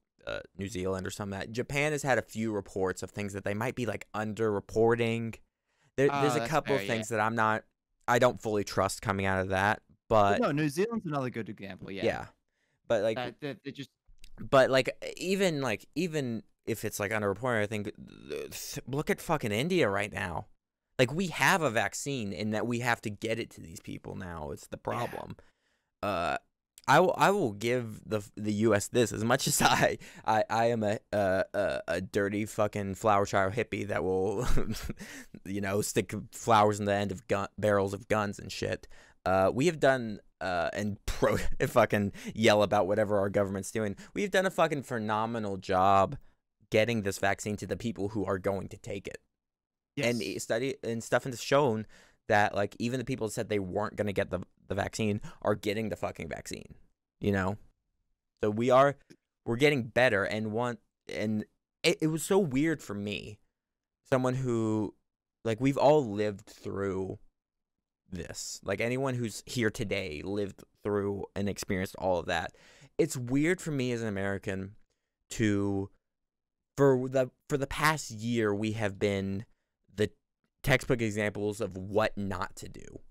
New Zealand or something. That Japan has had a few reports of things that they might be like underreporting. There's a couple of things that I don't fully trust coming out of that. But no, New Zealand's another good example. Yeah. Yeah, but like they just. But like even if it's like underreported, I think look at fucking India right now. Like, we have a vaccine, and that we have to get it to these people now. It's the problem. I will give the U.S. this, as much as I am a dirty fucking flower child hippie that will stick flowers in the end of barrels of guns and shit. We have done and fucking yell about whatever our government's doing. We've done a fucking phenomenal job getting this vaccine to the people who are going to take it. Yes. And study and stuff has shown that, like, even the people that said they weren't going to get the vaccine are getting the fucking vaccine, So we're getting better, and it was so weird for me, someone who, like, we've all lived through this. Like, anyone who's here today lived through and experienced all of that. It's weird for me as an American for the past year, we have been the textbook examples of what not to do.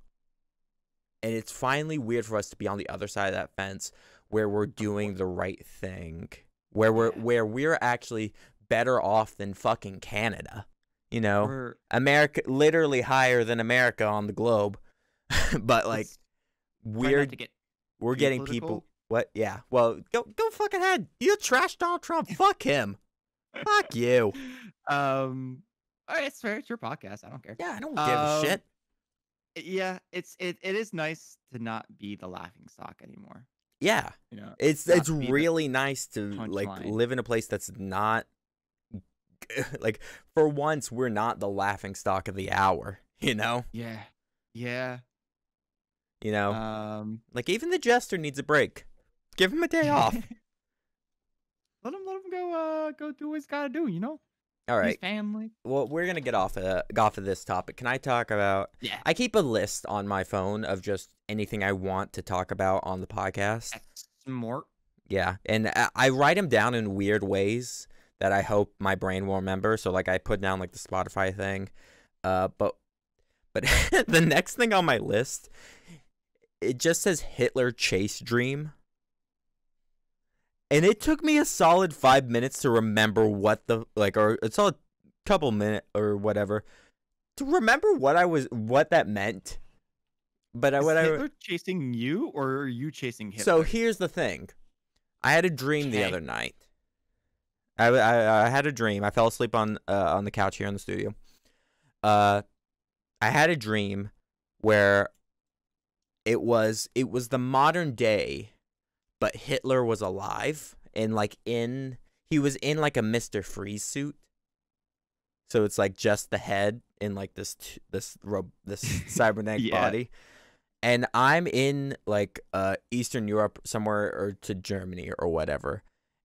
And it's finally weird for us to be on the other side of that fence, where we're doing the right thing, where we're actually better off than fucking Canada. America, literally higher than America on the globe. But, like, we're getting people. What? Yeah. Well, go fucking ahead. You trash Donald Trump. Fuck him. Fuck you. All right, it's fair. It's your podcast. I don't care. Yeah, I don't give a shit. Yeah, it is nice to not be the laughing stock anymore. Yeah, it's really nice to live in a place that's not like, for once, we're not the laughing stock of the hour. Yeah. Like, even the jester needs a break. Give him a day off. Let him go do what he's got to do. All right. His family. Well, we're gonna get off of this topic. Can I talk about? Yeah. I keep a list on my phone of just anything I want to talk about on the podcast. That's smart. Yeah, and I write them down in weird ways that I hope my brain will remember. So, like, I put down, like, the Spotify thing, but the next thing on my list, it just says Hitler chase dream. And it took me a solid 5 minutes to remember what or it's all a couple minutes or whatever, to remember what that meant. But Hitler chasing you, or are you chasing Hitler? So here's the thing. I had a dream the other night. I had a dream. I fell asleep on the couch here in the studio. I had a dream where it was the modern day, but Hitler was alive, and he was in like a Mr. Freeze suit. So it's like just the head in like this cybernetic body. And I'm in like Eastern Europe somewhere, or to Germany or whatever.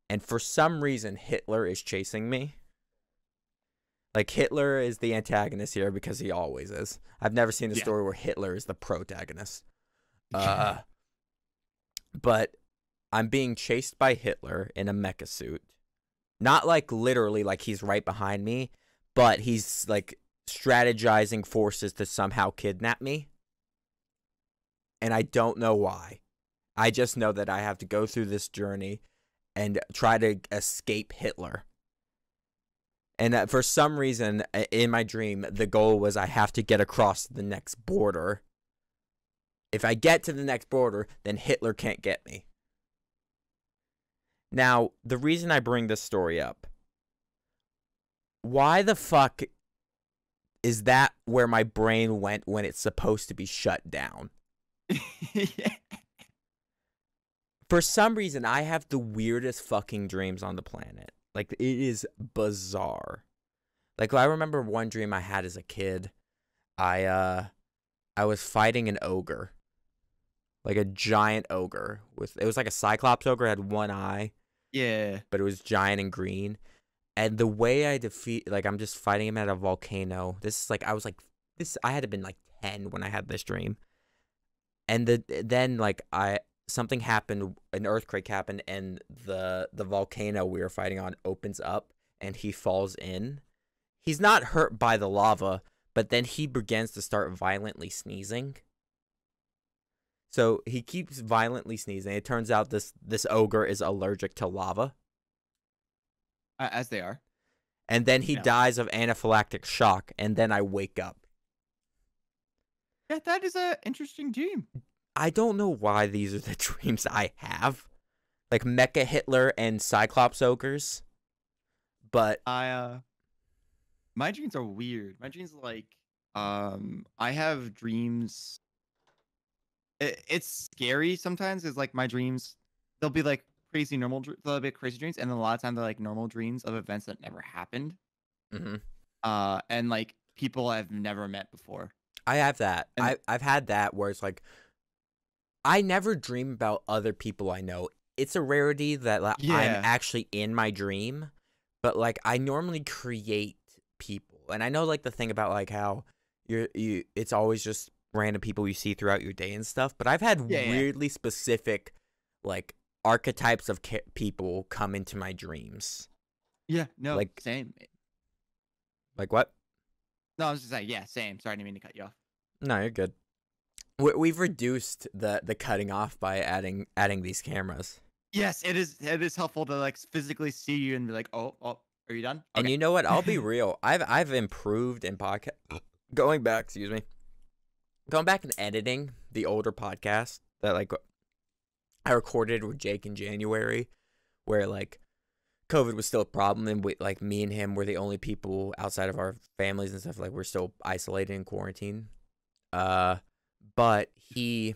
And for some reason Hitler is chasing me. Like, Hitler is the antagonist here because he always is. I've never seen a story where Hitler is the protagonist. But I'm being chased by Hitler in a mecha suit. Not like literally like he's right behind me, but he's like strategizing forces to somehow kidnap me. And I don't know why. I just know that I have to go through this journey and try to escape Hitler. And for some reason, in my dream, the goal was I have to get across the next border. If I get to the next border, then Hitler can't get me. Now, the reason I bring this story up, why the fuck is that where my brain went when it's supposed to be shut down? For some reason, I have the weirdest fucking dreams on the planet. Like, it is bizarre. Like, I remember one dream I had as a kid. I was fighting an ogre. Like a giant ogre. It was like a cyclops ogre, had one eye. Yeah. But it was giant and green. And the way I I'm just fighting him at a volcano. I had to been like 10 when I had this dream. And then something happened, an earthquake happened, and the volcano we were fighting on opens up, and he falls in. He's not hurt by the lava, but then he begins to start violently sneezing. So he keeps violently sneezing. It turns out this ogre is allergic to lava. As they are. and then he dies of anaphylactic shock, and then I wake up. Yeah, that is a interesting dream. I don't know why these are the dreams I have, like Mecha Hitler and Cyclops ogres, but my dreams are weird. My dreams are like, I have dreams. It's scary sometimes. It's like my dreams, they'll be like crazy normal, they'll be crazy dreams, and then a lot of times they're like normal dreams of events that never happened. Mm-hmm. And like people I've never met before. I have that. And I've had that where it's like, I never dream about other people I know. It's a rarity that I'm actually in my dream, but like I normally create people. And I know like the thing about like how it's always just random people you see throughout your day and stuff, but I've had weirdly specific like archetypes of people come into my dreams. Yeah, no, like same. Like what? No, I was just saying, yeah, same. Sorry, I didn't mean to cut you off. No, you're good. We've reduced the cutting off by adding these cameras. Yes, it is helpful to like physically see you and be like, oh, are you done? Okay. And you know what? I'll be real. I've improved in podcast. Going back and editing the older podcast that like I recorded with Jake in January, where like COVID was still a problem, and like me and him were the only people outside of our families and stuff. Like we're still isolated in quarantine. But he,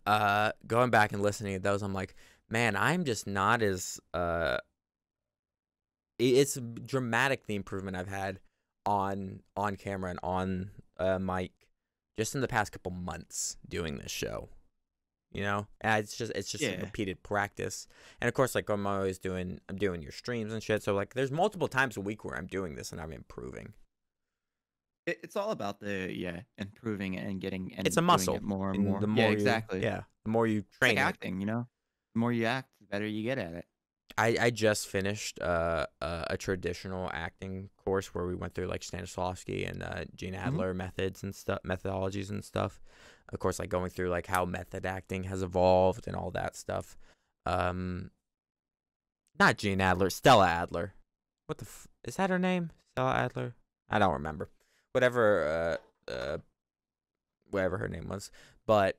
going back and listening to those, I'm like, man, I'm just not as it's dramatic the improvement I've had on camera and on mic just in the past couple months doing this show. You know, and it's just a repeated practice. And of course, like I'm doing your streams and shit. So like, there's multiple times a week where I'm doing this and I'm improving. It's all about the improving and getting, and it's a muscle. It more and more. The more exactly. The more you train like acting, you know, the more you act, the better you get at it. I just finished a traditional acting course where we went through like Stanislavski and Gene Adler methods and stuff, methodologies and stuff. Of course, like going through like how method acting has evolved and all that stuff. Not Gene Adler, Stella Adler. What the is that her name? Stella Adler? I don't remember. Whatever her name was. But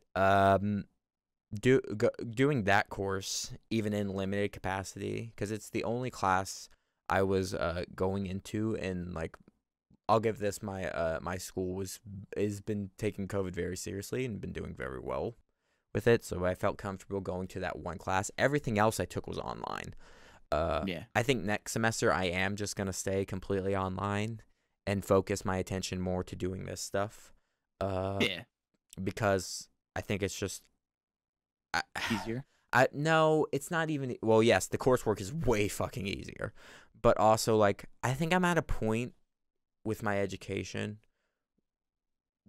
doing that course even in limited capacity, because it's the only class I was going into, and like I'll give this my school has been taking COVID very seriously and been doing very well with it, so I felt comfortable going to that one class. Everything else I took was online. I think next semester I am just gonna stay completely online and focus my attention more to doing this stuff. Because I think it's just easier. No, it's not even. Well, yes, the coursework is way fucking easier, but also like I think I'm at a point with my education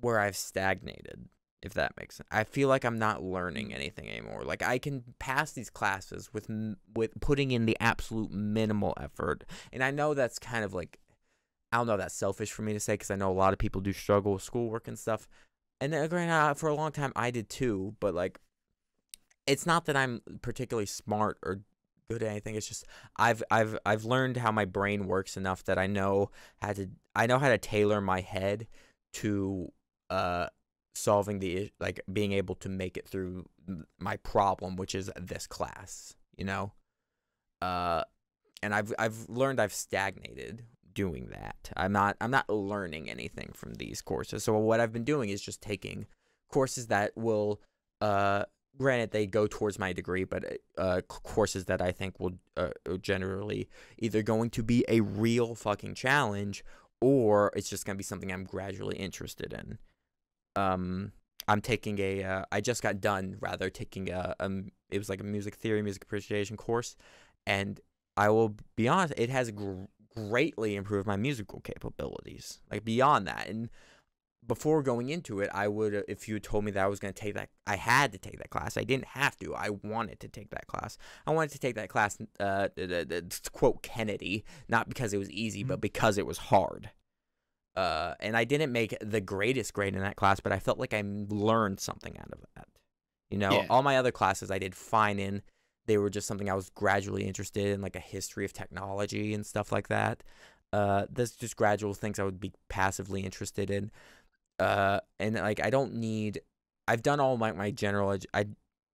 where I've stagnated, if that makes sense. I feel like I'm not learning anything anymore. Like I can pass these classes with putting in the absolute minimal effort, and I know that's kind of like, I don't know, that's selfish for me to say, because I know a lot of people do struggle with schoolwork and stuff, and granted, for a long time I did too, but like it's not that I'm particularly smart or good at anything. It's just I've learned how my brain works enough that I know how to tailor my head to solving being able to make it through my problem, which is this class, you know. And I've learned I've stagnated doing that. I'm not learning anything from these courses. So what I've been doing is just taking courses that will granted, they go towards my degree, but courses that I think will generally either going to be a real fucking challenge, or it's just going to be something I'm gradually interested in. I'm taking I just got done, rather, taking it was like a music theory, music appreciation course, and I will be honest, it has greatly improved my musical capabilities, like beyond that. And before going into it, I would, if you told me that I was going to take that, I had to take that class. I didn't have to. I wanted to take that class. I wanted to take that class, to quote Kennedy, not because it was easy, but because it was hard. And I didn't make the greatest grade in that class, but I felt like I learned something out of that. You know, all my other classes I did fine in. They were just something I was gradually interested in, like a history of technology and stuff like that. There's just gradual things I would be passively interested in. And like I don't need. I've done all my general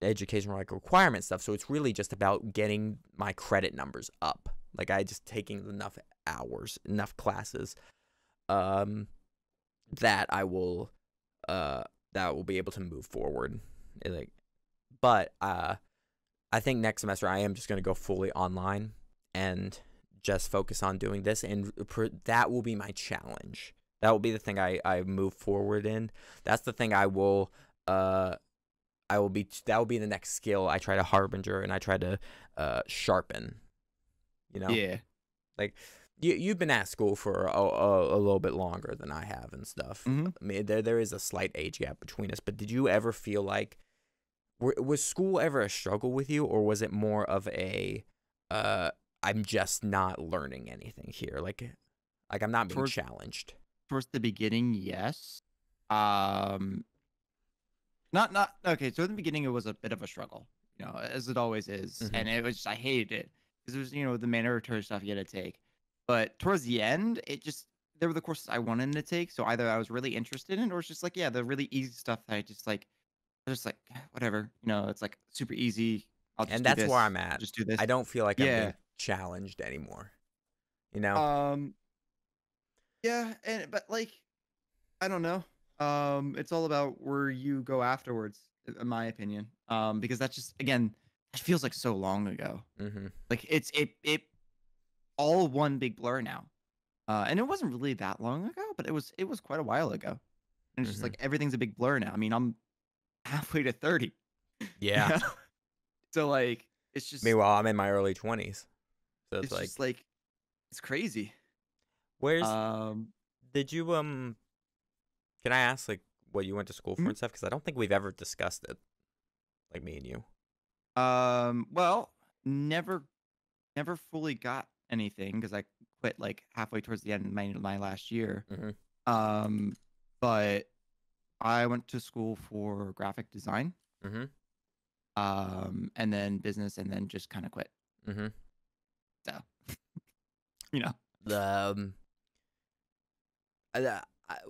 education like requirement stuff, so it's really just about getting my credit numbers up. Like I just taking enough hours, enough classes, that I will be able to move forward. Like, but I think next semester I am just going to go fully online and just focus on doing this, and that will be my challenge. That will be the thing I move forward in. That's the thing I will that will be the next skill I try to harbinger and I try to sharpen. You know? Yeah. Like you've been at school for a little bit longer than I have and stuff. Mm-hmm. I mean, there is a slight age gap between us, but did you ever feel like was school ever a struggle with you, or was it more of a I'm just not learning anything here, like I'm not being challenged? Towards the beginning, yes. Not okay. So in the beginning, it was a bit of a struggle, as it always is, and it was just, I hated it because it was the mandatory stuff you had to take. But towards the end, there were the courses I wanted to take, so either I was really interested in, it, or it's just like the really easy stuff that I just like whatever, it's like super easy. I'll just And do that's this. where I'm at. Just do this. I don't feel like I'm Yeah. being challenged anymore. You know? Yeah, but like, I don't know. It's all about where you go afterwards, in my opinion. Because that's just, again, it feels like so long ago. Mm-hmm. Like it all one big blur now. And it wasn't really that long ago, but it was quite a while ago. And it's just like everything's a big blur now. I mean, I'm halfway to 30. Yeah. So like, it's just. Meanwhile, I'm in my early 20s. So it's just like, it's crazy. Where's did you can I ask like what you went to school for and stuff, because I don't think we've ever discussed it, like me and you. Well, never fully got anything because I quit like halfway towards the end of my last year. But I went to school for graphic design. And then business, and then just kind of quit. So,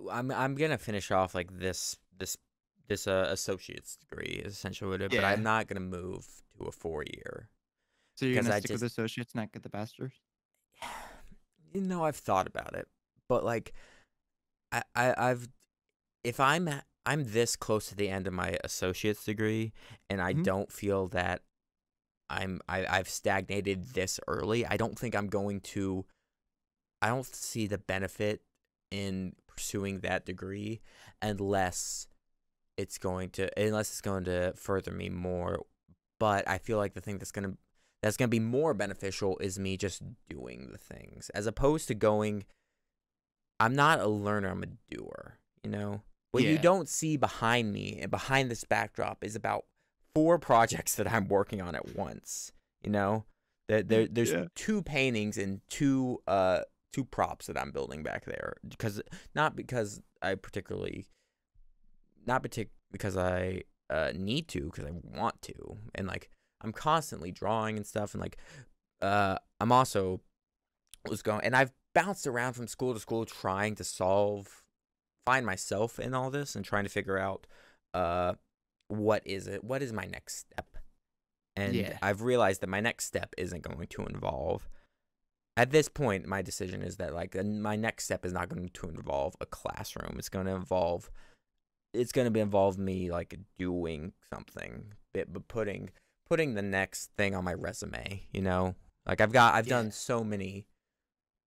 I'm gonna finish off like this associate's degree essentially with it, but I'm not gonna move to a 4-year. So you're gonna stick with associates, not get the bachelor's? I've thought about it, but like I've if I'm this close to the end of my associate's degree and I don't feel that I've stagnated this early, I don't think I don't see the benefit in pursuing that degree unless it's going to further me more. But I feel like the thing that's gonna be more beneficial is me just doing the things, as opposed to going. I'm not a learner, I'm a doer. What you don't see behind me and behind this backdrop is about 4 projects that I'm working on at once. There's 2 paintings and 2 props that I'm building back there, not because I need to, because I want to, and like I'm constantly drawing and stuff, and like I'm also and I've bounced around from school to school trying to find myself in all this and trying to figure out what is my next step. And I've realized that my next step isn't going to involve, at this point, my decision is that like my next step is not going to involve a classroom. It's going to involve me like doing something, but putting the next thing on my resume, like I've done so many.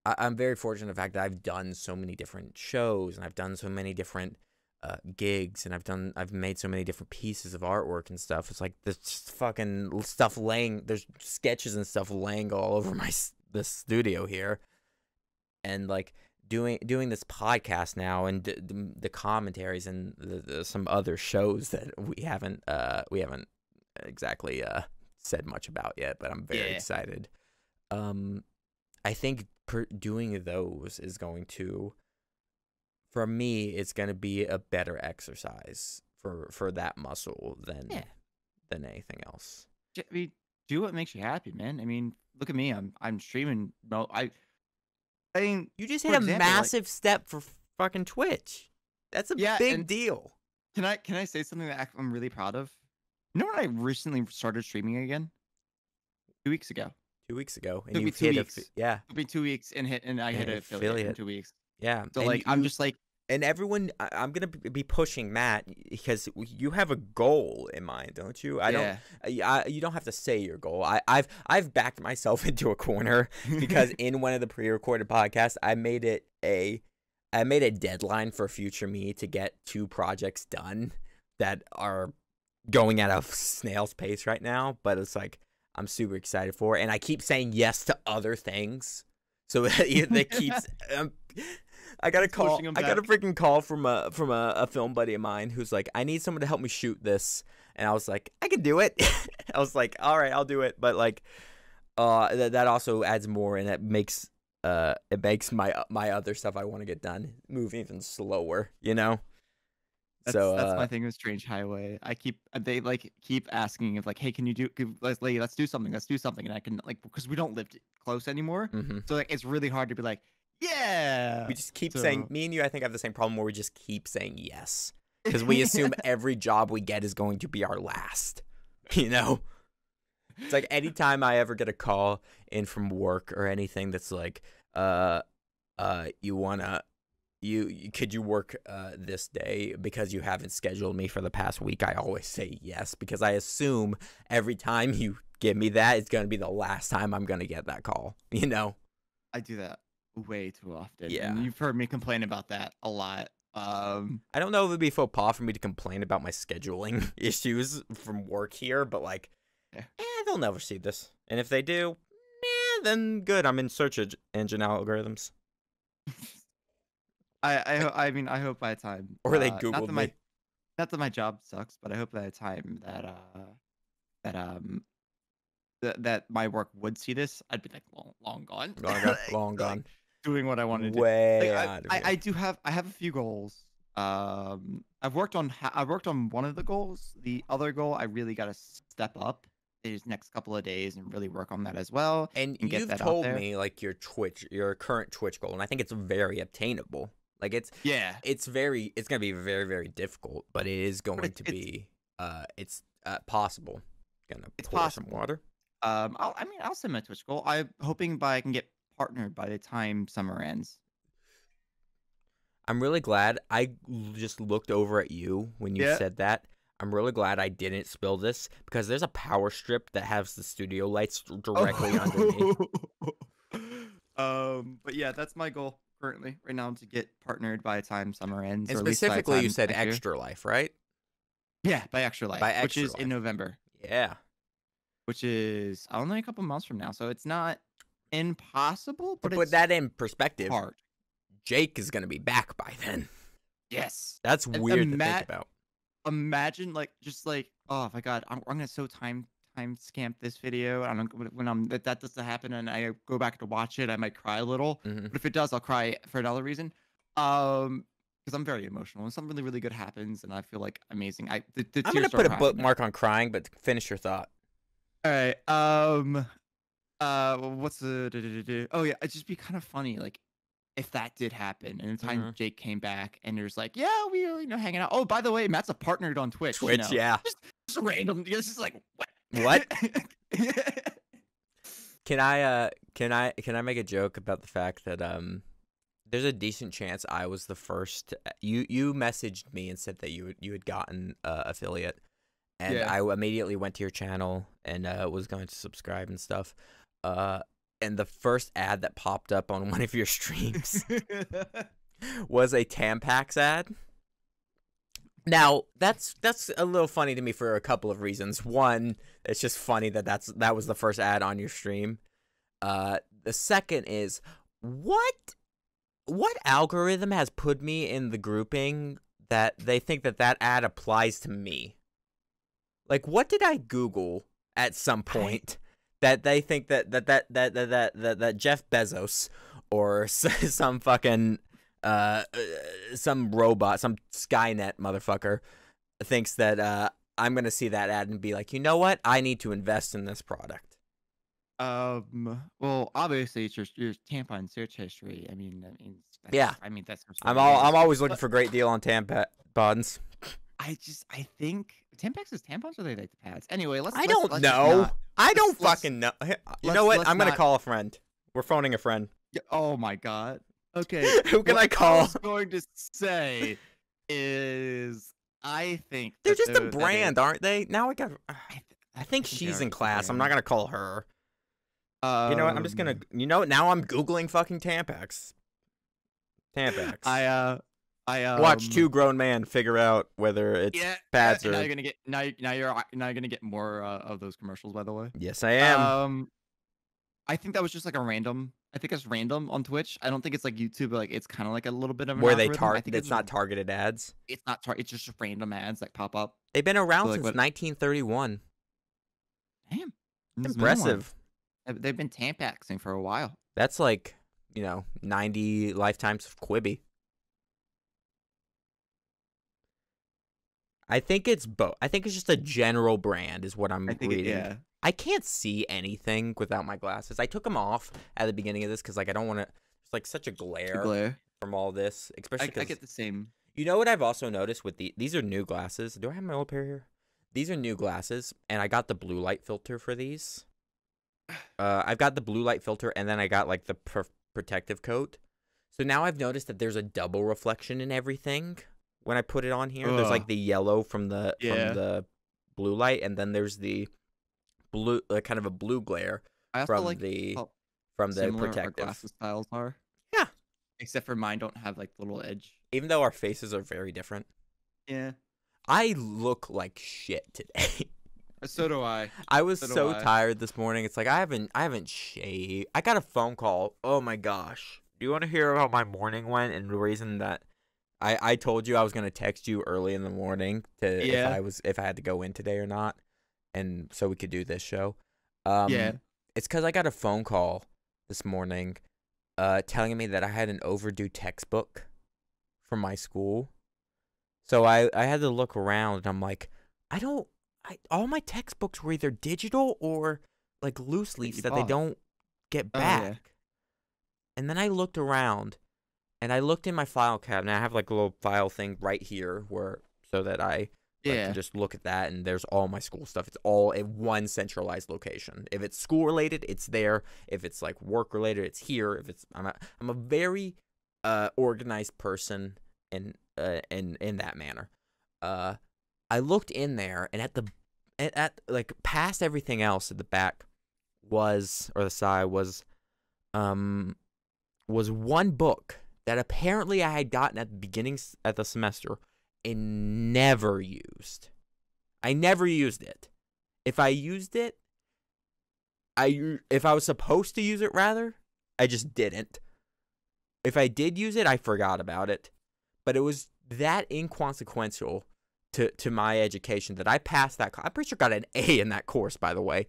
I'm very fortunate in the fact that I've done so many different shows, and I've done so many different gigs, and I've made so many different pieces of artwork and stuff. It's like this fucking stuff there's sketches and stuff laying all over this studio here, and like doing this podcast now, and the commentaries and some other shows that we haven't exactly said much about yet, but I'm very excited. I think doing those is going to, for me, it's going to be a better exercise for that muscle than anything else. I mean, do what makes you happy, man. I mean, look at me. I'm streaming. No, I mean, You just for hit a example, like, massive step for fucking Twitch. That's a yeah. big And deal. can I say something that I'm really proud of? You know when I recently started streaming again? 2 weeks ago. 2 weeks ago, and Took me you've 2 weeks. yeah, Took me 2 weeks and I yeah, hit an affiliate in affiliate. 2 weeks. Yeah, So and like I'm just like, and everyone, I'm gonna be pushing Matt because you have a goal in mind, don't you? I don't. yeah. You don't have to say your goal. I've backed myself into a corner because in one of the pre-recorded podcasts, I made a deadline for future me to get 2 projects done that are going at a snail's pace right now. But it's like I'm super excited for, and I keep saying yes to other things. So that keeps. I got a call. I got a freaking call from a film buddy of mine who's like, I need someone to help me shoot this, and I was like, I can do it. I was like, all right, I'll do it. But like, that also adds more, and that makes it makes my other stuff I want to get done move even slower. You know. That's my thing with Strange Highway. They like keep asking if like, hey, can you do? Let's do something. Let's do something, and I can like because we don't live close anymore, so like it's really hard to be like, yeah. We just keep saying. Me and you, I think, have the same problem where we just keep saying yes because we assume every job we get is going to be our last. You know, it's like anytime I ever get a call in from work or anything that's like, you wanna. Could you work this day because you haven't scheduled me for the past week? I always say yes because I assume every time you give me that, it's gonna be the last time I'm gonna get that call. You know, I do that way too often. Yeah, and you've heard me complain about that a lot. I don't know if it'd be faux pas for me to complain about my scheduling issues from work here, but like, they'll never see this, and if they do, then good. I'm in search engine algorithms. I mean, I hope by the time, or they Googled me. Not that my job sucks, but I hope by the time that my work would see this, I'd be like long gone, long gone, like, doing what I want to do. Way like, out of here. I have a few goals. I've worked on one of the goals. The other goal, I really got to step up these next couple of days and really work on that as well. And get you've that told me like your current Twitch goal, and I think it's very obtainable. Like it's gonna be very, very difficult, but it is going to be possible. Gonna pour some water. I'll set my Twitch goal. I'm hoping I can get partnered by the time summer ends. I'm really glad. I just looked over at you when you said that. I'm really glad I didn't spill this because there's a power strip that has the studio lights directly under me. But yeah, that's my goal currently right now, to get partnered by the time summer ends. And specifically, you said Extra Life, right? Yeah, by Extra Life, which is in November. Yeah. Which is only a couple months from now, so it's not impossible. But to put that in perspective, hard. Jake is going to be back by then. Yes. That's weird to think about. Imagine if I got, I'm gonna time scamp this video. I don't know when that doesn't happen and I go back to watch it, I might cry a little. But if it does, I'll cry for another reason. Because I'm very emotional and something really, really good happens and I feel like amazing. I'm gonna put a bookmark on crying, but finish your thought. All right. What's the? Oh yeah, it'd just be kind of funny, like if that did happen, and the time Jake came back, and there's like, yeah, we hanging out. Oh, by the way, Matt's a partnered on Twitch. Yeah. Just random. It's just like what? What? Can I make a joke about the fact that there's a decent chance I was the first. You messaged me and said that you had gotten affiliate. And I immediately went to your channel and was going to subscribe and stuff. And the first ad that popped up on one of your streams was a Tampax ad. Now, that's a little funny to me for a couple of reasons. One, it's just funny that was the first ad on your stream. The second is, what algorithm has put me in the grouping that they think that ad applies to me? Like, what did I Google at some point that they think that Jeff Bezos or some fucking some robot, some Skynet motherfucker thinks that I'm gonna see that ad and be like, you know what? I need to invest in this product. Well, obviously it's your tampon search history. That's, Yeah, that's what I'm it is. always looking But for great deal on tampons. I think Tampax is tampons or are they like the pads? Anyway, I don't let's just know. not. I don't Let's fucking know. You know what? let's I'm gonna not. call a friend. We're phoning a friend. Oh my god. Okay. Who can I What I call? was going to say is I think They're that just a the that brand, it. aren't they? Now I got. I think They she's are in just a class. I'm not brand. gonna call her. You know what? I'm just gonna. You know what? Now I'm googling fucking Tampax. Tampax. I Watch two grown men figure out whether it's yeah, pads and now or. you're gonna get now you're gonna get more of those commercials, by the way. Yes, I am. I think that was just like a random. I think it's random on Twitch. I don't think it's like YouTube. Like it's kind of like a little bit of an Where they algorithm. I think it's not targeted ads. it's not. It's just random ads that pop up. They've been around So, like since what? 1931. Damn, It's impressive. They've been tampaxing for a while. That's like 90 lifetimes of Quibi. I think it's both. I think it's just a general brand is what I'm reading. Yeah. I can't see anything without my glasses. I took them off at the beginning of this because like I don't want to. It's like such a glare from all this, especially because I get the same. You know what I've also noticed with these are new glasses. Do I have my old pair here? These are new glasses, and I got the blue light filter for these. I've got the blue light filter, and then I got like the protective coat. So now I've noticed that there's a double reflection in everything when I put it on here. There's like the yellow from the blue light, and then there's the blue, kind of a blue glare from the protective. Our glasses styles are. Yeah. Except for mine don't have like the little edge. Even though our faces are very different. Yeah. I look like shit today. So do I. I was so tired this morning. It's like I haven't shaved. I got a phone call. Oh my gosh. Do you want to hear how my morning went and the reason that I told you I was gonna text you early in the morning if I had to go in today or not, and so we could do this show. It's because I got a phone call this morning, telling me that I had an overdue textbook from my school. So I had to look around and I'm like, all my textbooks were either digital or like loose leafs that they don't get back. Oh, yeah. And then I looked around and I looked in my file cabinet. I have like a little file thing right here so that I can just look at that, and there's all my school stuff. It's all in one centralized location. If it's school related, it's there. If it's like work related, it's here. I'm a very organized person in that manner. I looked in there, and at like past everything else at the back the side was one book that apparently I had gotten at the beginning at the semester and never used. I never used it. If I used it, if I was supposed to use it, rather, I just didn't. If I did use it, I forgot about it. But it was that inconsequential to my education that I passed that. I'm pretty sure I got an A in that course, by the way.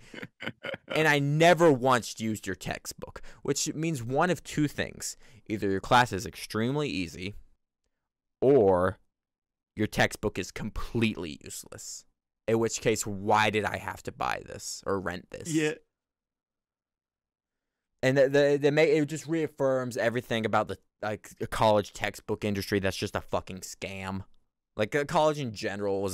And I never once used your textbook, which means one of two things. Either your class is extremely easy, or your textbook is completely useless. In which case, why did I have to buy this or rent this? Yeah. And it just reaffirms everything about the college textbook industry. That's just a fucking scam. Like college in general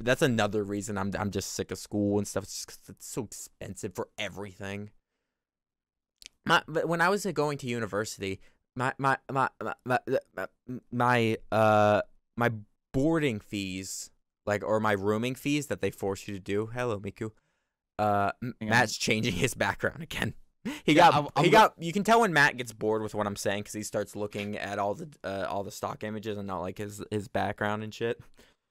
that's another reason I'm just sick of school and stuff. It's just 'cause it's so expensive for everything. But when I was going to university, my boarding fees, or my rooming fees that they force you to do. Hello, Miku. Matt's changing his background again. You can tell when Matt gets bored with what I'm saying because he starts looking at all the stock images and not like his background and shit.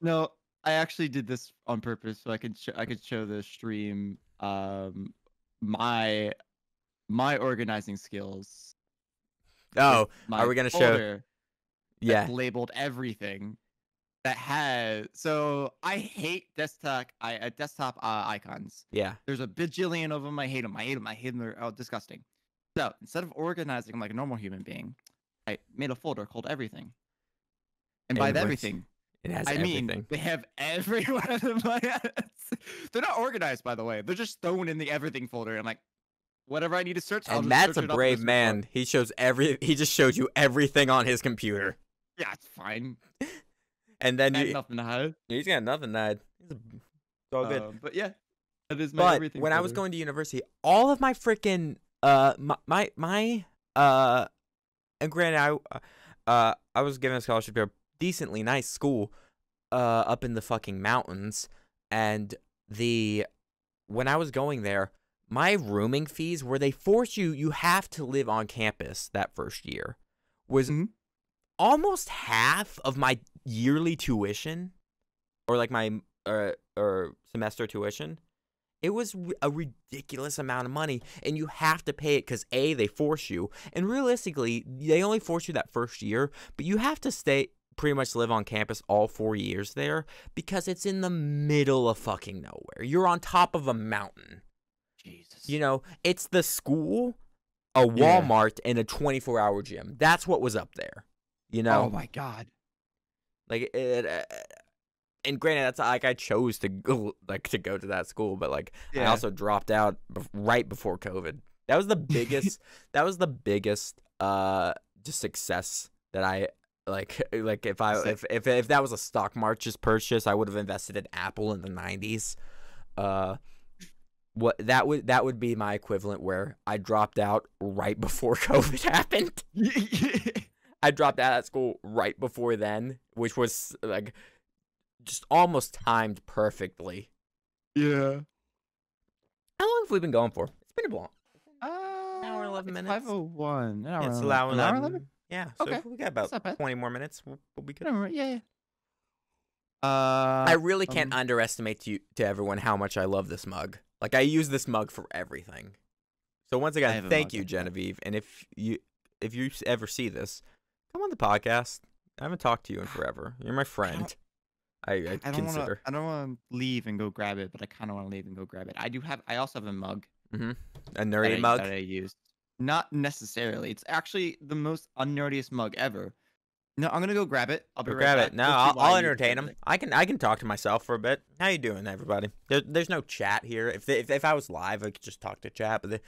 No, I actually did this on purpose so I could show the stream my organizing skills. Oh, are we gonna show? Yeah, labeled everything that has. So I hate desktop icons. Yeah, there's a bajillion of them. I hate them. They're disgusting. So instead of organizing them like a normal human being, I made a folder called everything. And by everything, It has I mean, everything. they have every one of them. They're not organized, by the way. They're just thrown in the everything folder. I'm like, whatever I need to search, I'll And just Matt's search a it up in the brave search bar. man. He just showed you everything on his computer. Yeah, it's fine. And then I had nothing to hide. he's got nothing to hide. It's all good. But yeah, that is my But everything when I was folder. going to university, all of my freaking my and granted I was given a scholarship to a decently nice school up in the fucking mountains, and when I was going there, my rooming fees, where they force you have to live on campus that first year, was almost half of my yearly tuition, or like my or semester tuition. It was a ridiculous amount of money, and you have to pay it because A, they force you, and realistically, they only force you that first year, but you have to pretty much live on campus all 4 years there because it's in the middle of fucking nowhere. You're on top of a mountain. Jesus. You know, it's the school, a Walmart, and a 24-hour gym. That's what was up there. You know? Oh my God. Like and granted, that's like I chose to go to that school, but like I also dropped out right before COVID. That was the biggest. Just success that I like if that was a stock market purchase, I would have invested in Apple in the 90s. What that would be my equivalent, where I dropped out right before COVID happened. I dropped out of school right before then, which was like just almost timed perfectly. Yeah. How long have we been going for? It's been a long. An hour and 11 minutes. 5:01. An hour. It's and an hour 11. Yeah. So Okay. if we got about 20 more minutes, we'll be good. Yeah. I really can't underestimate to everyone how much I love this mug. Like, I use this mug for everything. So once again, thank you, Genevieve. And if you ever see this, come on the podcast. I haven't talked to you in forever. You're my friend. I consider. I don't want to leave and go grab it, but I kind of want to leave and go grab it. I also have a mug. A nerdy mug that I use. Not necessarily. It's actually the most unnerdiest mug ever. No, I'm gonna go grab it. I'll be right back. No, I'll entertain him. I can talk to myself for a bit. How you doing, everybody? There's no chat here. If I was live, I could just talk to chat. But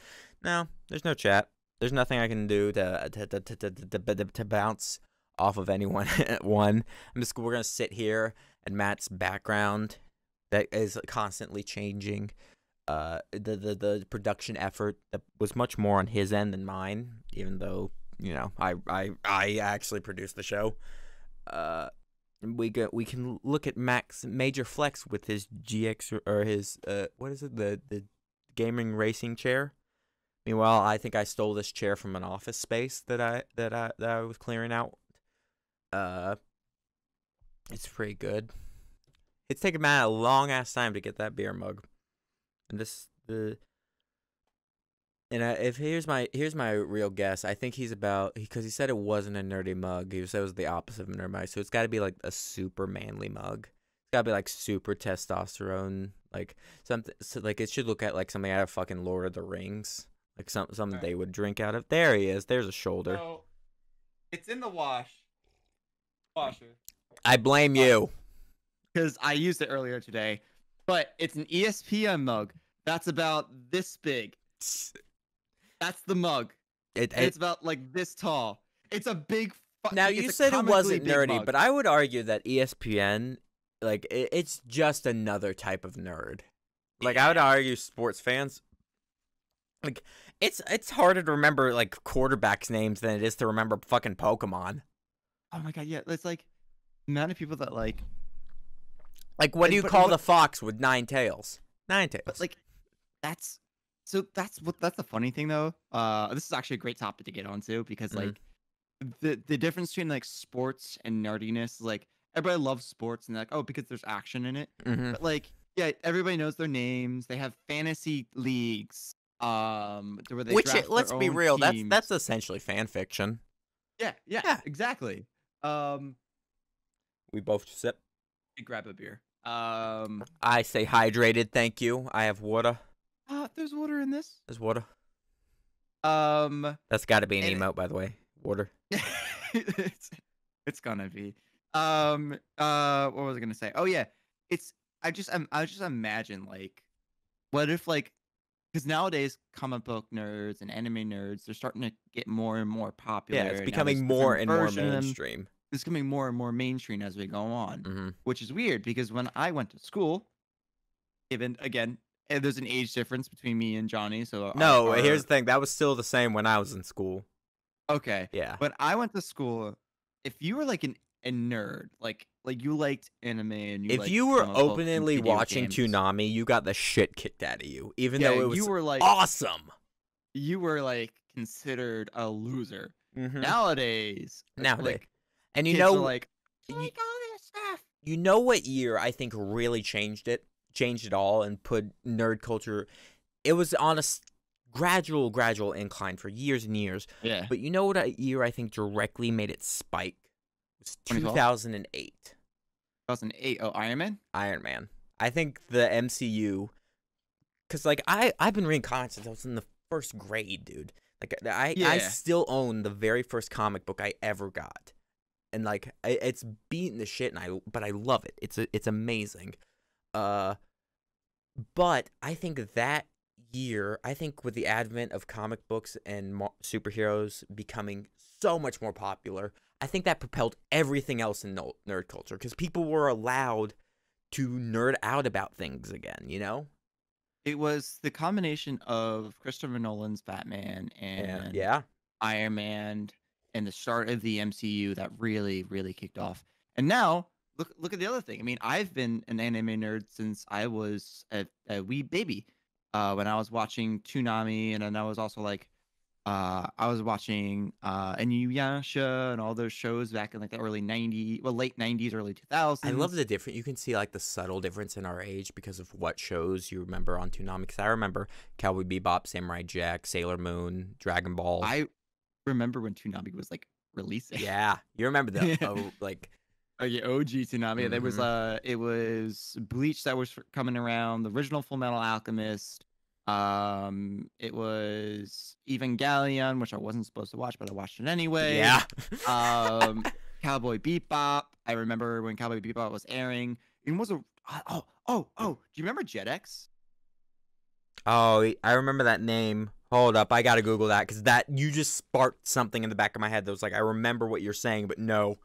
no, there's no chat. There's nothing I can do to bounce off of anyone. We're gonna sit here at Matt's background that is constantly changing. The production effort that was much more on his end than mine, even though, you know, I actually produced the show. We can look at Max Major Flex with his GX or his what is it, the gaming racing chair. Meanwhile, I think I stole this chair from an office space that I was clearing out. It's pretty good. It's taken Matt a long ass time to get that beer mug. And if here's my real guess, I think because he said it wasn't a nerdy mug. He said it was the opposite of a nerdy mug. So it's got to be like a super manly mug. It's got to be like super testosterone, like something. So like it should look at like something out of fucking Lord of the Rings, like something they would drink out of. There he is. There's a shoulder. So, it's in the washer. I blame you. Because I used it earlier today. But it's an ESPN mug. That's about this big. That's the mug. It's about like this tall. It's a big. Now you said it wasn't nerdy, but I would argue that ESPN, like, it's just another type of nerd. Like, I would argue sports fans, like, it's harder to remember like quarterbacks' names than it is to remember fucking Pokemon. Oh my god, yeah. It's like the amount of people that like. Like, what do you call the fox with 9 tails? 9 tails. But like, that's the funny thing though. This is actually a great topic to get onto because like the difference between like sports and nerdiness is like everybody loves sports and they're like, oh, because there's action in it. But like, yeah, everybody knows their names. They have fantasy leagues. Where they draft let's their be own real, teams. that's essentially fan fiction. Yeah, exactly. We both sip. Grab a beer. I say hydrated, thank you. I have water. There's water in this. There's water. That's got to be an emote, by the way. Water. It's gonna be. What was I gonna say? Oh yeah, it's I just imagine like, what if like, because nowadays comic book nerds and anime nerds, they're starting to get more and more Yeah, popular, it's and now there's becoming more different and more version of them. mainstream. It's becoming more and more mainstream as we go on, Hmm. which is weird because when I went to school, even again, there's an age difference between me and Johnny, so No, here's our the thing. That was still the same when I was in school. okay. Yeah. When I went to school, if you were like a nerd, like you liked anime and you If liked you were comic books and openly video watching games, Toonami, you got the shit kicked out of you, even yeah, though it was awesome. you were like considered a loser. Hmm. Nowadays, Nowadays, like and kids are like, I you, like all this stuff. you know what year I think really changed it all, and put nerd culture. It was on a gradual incline for years and years. Yeah, But you know what a year I think directly made it spike? It was 2012, 2008. 2008. Oh, Iron Man. Iron Man. I think the MCU, because like I've been reading comics since I was in the first grade, dude. Like I Yeah, still own the very first comic book I ever got, and like it's beating the shit, but I love it. It's amazing. Uh, but I think that year, I think with the advent of comic books and superheroes becoming so much more popular, I think that propelled everything else in nerd culture, because people were allowed to nerd out about things again, you know? it was the combination of Christopher Nolan's Batman And and yeah. Iron Man and the start of the MCU that really kicked off. And now look at the other thing. I mean, I've been an anime nerd since I was a wee baby. When I was watching Toonami, and then I was also like, I was watching Inuyasha and all those shows back in like the early '90s, well, late '90s, early I love 2000s. the different. You can see like the subtle difference in our age because of what shows you remember on Toonami. Because I remember Cowboy Bebop, Samurai Jack, Sailor Moon, Dragon Ball. I remember when Toonami was like releasing. Yeah, you remember the Yeah. like. Oh yeah, OG Toonami. There was Mhm. it was Bleach that was coming around, the original Full Metal Alchemist. It was Evangelion, which I wasn't supposed to watch, but I watched it anyway. Yeah. Um, Cowboy Bebop. I remember when Cowboy Bebop was airing. It was a Do you remember JetX? Oh, I remember that name. Hold up, I gotta Google that, because that you just sparked something in the back of my head that was like, I remember what you're saying, but no.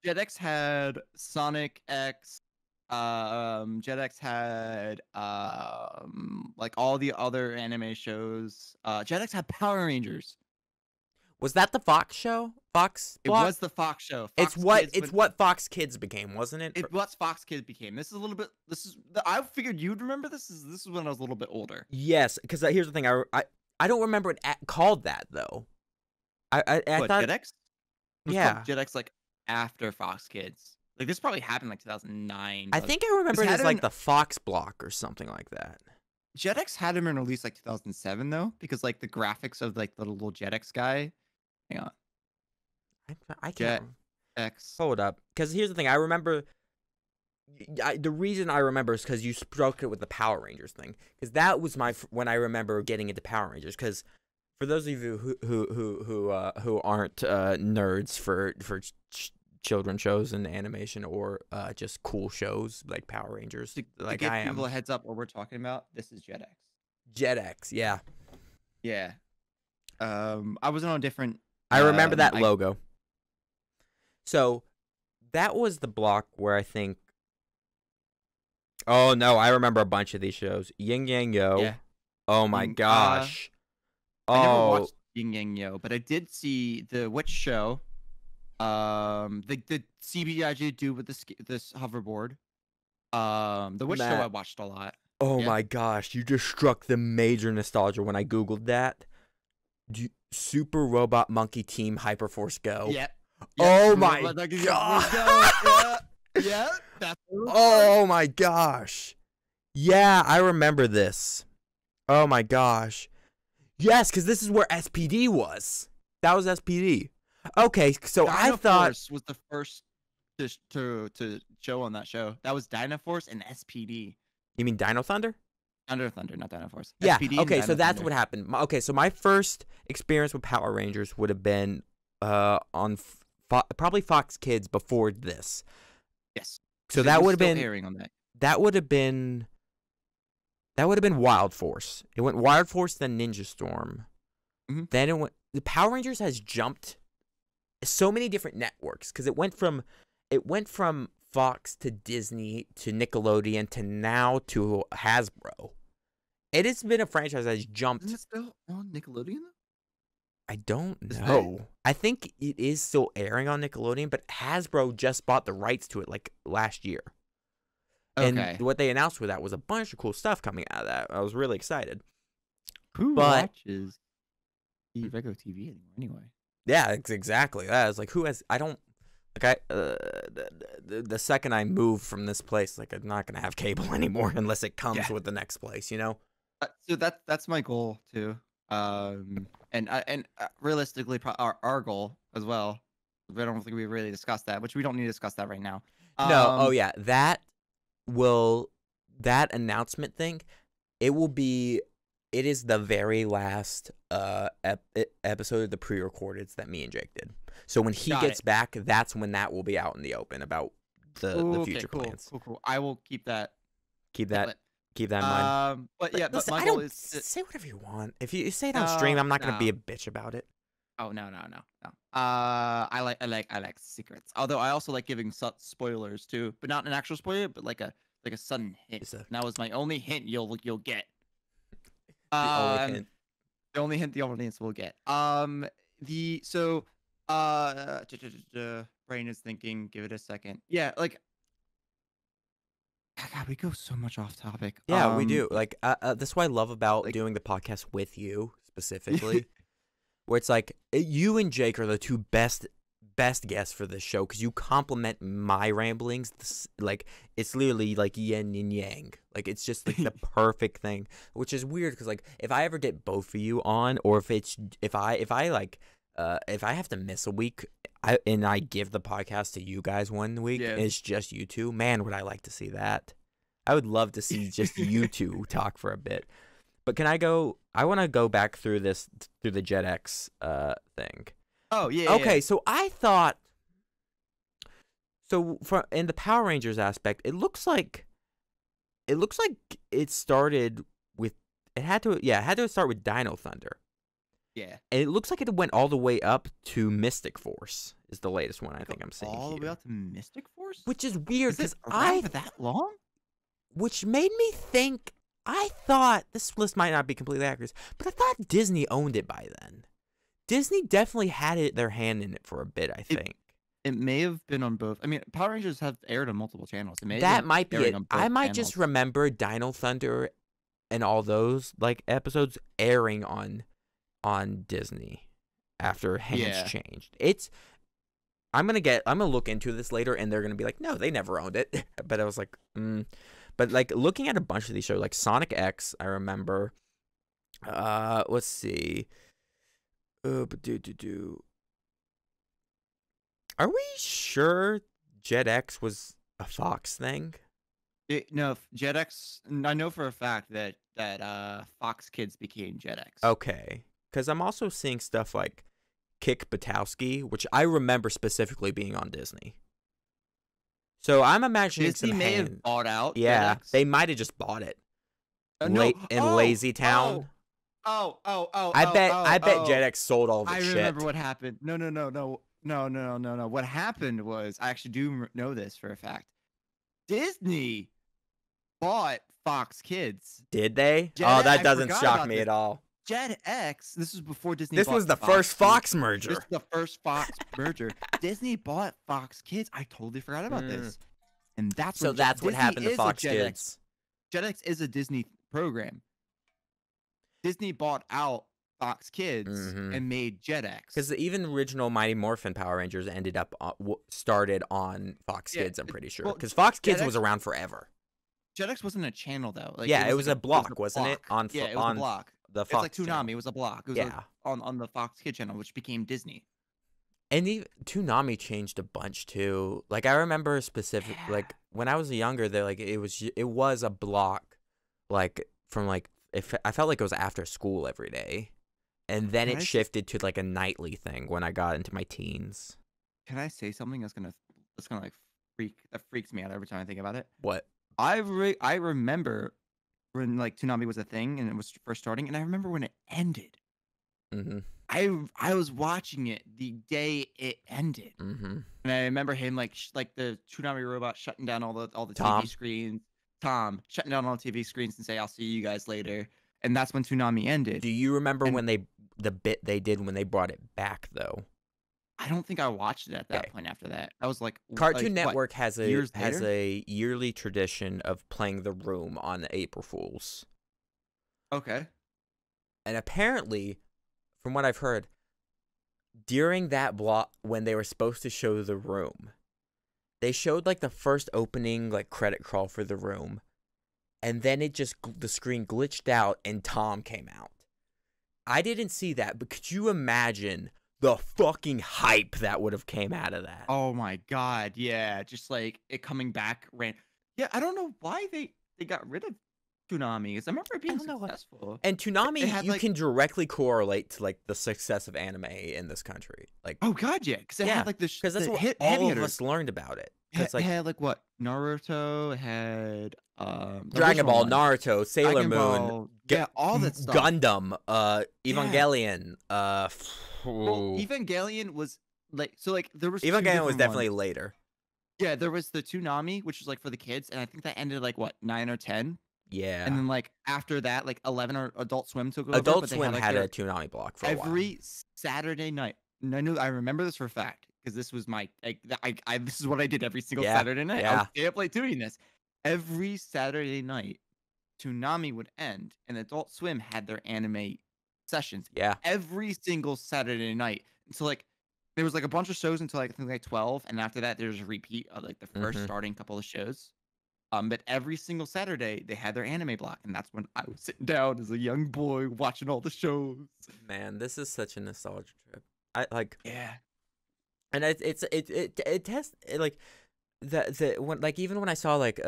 JetX had Sonic X. JetX had like all the other anime shows. JetX had Power Rangers. Was that the Fox show? Fox It block? was the Fox show. It's Fox what Kids it's what Fox Kids became, wasn't it? it what Fox Kids became. This is a little bit. This is. I figured you'd remember this. This is when I was a little bit older. Yes, because here's the thing. I don't remember it called that though. I What thought JetX? It was yeah. called JetX like after Fox Kids. Like this probably happened like 2009. I think I remember it had as like an- the Fox block or something like that. JetX had him in release like 2007 though, because like the graphics of like the little JetX guy. Hang on, I can't. JetX. Hold up, because here's the thing. I remember. The reason I remember is because you struck it with the Power Rangers thing. Because that was when I remember getting into Power Rangers. Because for those of you who aren't nerds for children shows and animation, or just cool shows like Power Rangers, To like give I people a am. heads up what we're talking about, this is JetX. JetX, yeah. Yeah. I was on a different. I remember that logo. So that was the block where I think. Oh no, I remember a bunch of these shows. Yin Yang Yo. Yeah. Oh my gosh. I never Oh, watched Yin Yang Yo, but I did see the witch show. The CBI dude with this hoverboard. The witch show I Matt. watched a lot. oh Yeah. my gosh, you just struck the major nostalgia when I googled that. Super Robot Monkey Team Hyperforce Go. Yeah. Oh my god. Yeah. That's Oh my gosh. Yeah, I remember this. Oh my gosh. Yes, because this is where SPD was. That was SPD. Okay, so I thought Dynaforce was the first to show on that show. That was Dynaforce and SPD. you mean Dino Thunder? Thunder, not Dynaforce. Yeah. SPD and Okay, so Dino that's Thunder. what happened. Okay, so my first experience with Power Rangers would have been on probably Fox Kids before this. Yes. So that would have been airing on that. that would have been Wild Force. It went Wild Force, then Ninja Storm. Mm-hmm. Then it went. The Power Rangers has jumped so many different networks because it went from Fox to Disney to Nickelodeon to now to Hasbro. It has been a franchise that has jumped. Isn't it still on Nickelodeon though? I don't know. I think it is still airing on Nickelodeon, but Hasbro just bought the rights to it like last year. Okay. And what they announced with that was a bunch of cool stuff coming out of that. I was really excited. Who watches regular TV anymore? Yeah, it's exactly that. It's like, who has? I don't. Like the second I move from this place, like I'm not gonna have cable anymore unless it comes with the next place, you know. So that's my goal too. And realistically, our goal as well. I don't think we really discussed that, which we don't need to discuss that right now. No, oh yeah, that announcement thing, it is the very last episode of the pre-recordeds that me and Jake did. So when he gets back, that's when that will be out in the open about the future plans. Cool. I will keep that. Keep that in mind. But listen, my goal is say whatever you want. If you say it on stream, I'm not gonna be a bitch about it. Oh no. I like secrets. Although I also like giving spoilers too, but not an actual spoiler, but like a sudden hint. And that was my only hint you'll get. The only hint the audience will get. Brain is thinking. Give it a second. Yeah, like. God, we go so much off topic. Yeah, we do. Like, that's what I love about doing the podcast with you specifically, where it's like you and Jake are the two best guests for this show because you complement my ramblings. Like, it's literally like yin and yang. Like, it's just like the perfect thing, which is weird because like if I ever get both of you on, or if I have to miss a week, and I give the podcast to you guys one week, and it's just you two. Man, would I like to see that? I would love to see just you two talk for a bit. But can I go? I want to go back through the JetX thing. Oh yeah. Okay, yeah. So I thought. So in the Power Rangers aspect, it looks like it started with it had to start with Dino Thunder. Yeah. And it looks like it went all the way up to Mystic Force is the latest one I think I'm seeing all here. The way up to Mystic Force? Which is weird because for that long? Which made me think, I thought, this list might not be completely accurate, but I thought Disney owned it by then. Disney definitely had their hand in it for a bit, I think. It may have been on both. I mean, Power Rangers have aired on multiple channels. That might be it. I might just remember Dino Thunder and all those like episodes airing on Disney after hands changed. I'm gonna look into this later, and they're gonna be like, no, they never owned it. But I was like, But like looking at a bunch of these shows, like Sonic X, I remember. Let's see. Are we sure JetX was a Fox thing? No, JetX. I know for a fact that Fox Kids became JetX. Okay, because I'm also seeing stuff like Kick Butowski, which I remember specifically being on Disney. So I'm imagining Disney may have bought out. Yeah, JetX. they might have just bought it. No. Lazy Town. I bet JetX sold all the shit. I remember what happened. No. What happened was, I actually do know this for a fact. Disney bought Fox Kids. Did they? That doesn't shock me at all. JetX. This was before Disney. This was the first Fox merger. This is the first Fox merger. Disney bought Fox Kids. I totally forgot about this. And that's what happened to Fox Kids. JetX is a Disney program. Disney bought out Fox Kids and made JetX. Because even original Mighty Morphin Power Rangers ended up started on Fox Kids. I'm pretty sure because Fox Kids was around forever. JetX wasn't a channel though. Like, it was a block, wasn't it? It was a block. The Fox it's like Toonami. channel. It was a block. It was on the Fox Kids channel, which became Disney. And even Toonami changed a bunch too. Like I remember like when I was younger, they like it was a block, like from like I felt like it was after school every day, and then it shifted to like a nightly thing when I got into my teens. Can I say something that's gonna like that freaks me out every time I think about it? What? I remember when like Toonami was a thing and it was first starting, and I remember when it ended. Mm-hmm. I was watching it the day it ended, Mm-hmm. and I remember him like the Toonami robot shutting down all the Tom. TV screens. Tom shutting down all the TV screens and say, "I'll see you guys later." And that's when Toonami ended. Do you remember And when the bit they did when they brought it back though? I don't think I watched it at that Okay. point. After that, I was like, Cartoon what, Network has years later? a yearly tradition of playing The Room on April Fools. Okay. And apparently, from what I've heard, during that block when they were supposed to show The Room, they showed like the first opening like credit crawl for The Room, and then the screen glitched out and Tom came out. I didn't see that, but could you imagine the fucking hype that would have came out of that? Oh my god, yeah, just like it coming back Yeah, I don't know why they got rid of Toonami, 'cause I remember it I being don't know what. successful. And It Toonami, had you like can directly correlate to like the success of anime in this country. Like, oh god, yeah, because it yeah, had like because that's the what heavy all of hitters. us learned about it. It Because it like had like what Naruto, it had the Dragon original Ball, one, Naruto, Sailor Dragon Moon, Ball, yeah, all that stuff. Gundam, Yeah. Evangelion, Well, Evangelion was like there was two Evangelion was different definitely ones. later. Yeah, there was the Toonami, which was like for the kids, and I think that ended like what 9 or 10. And Yeah. then like after that, like 11 or Adult Swim took over, Adult but they had Swim like had a their Toonami block for a while. every Saturday night. And I remember this for a fact because this was my like this is what I did every single Yeah, Saturday night. I yeah. would stay up late doing this. Every Saturday night, Toonami would end, and Adult Swim had their anime sessions Yeah. every single Saturday night. So like there was like a bunch of shows until like, I think like 12, and after that there's a repeat of like the first Mhm. starting couple of shows. But every single Saturday they had their anime block, and that's when I was sitting down as a young boy watching all the shows. Man, this is such a nostalgia trip. I like, Yeah. and it tests like the when like even when I saw like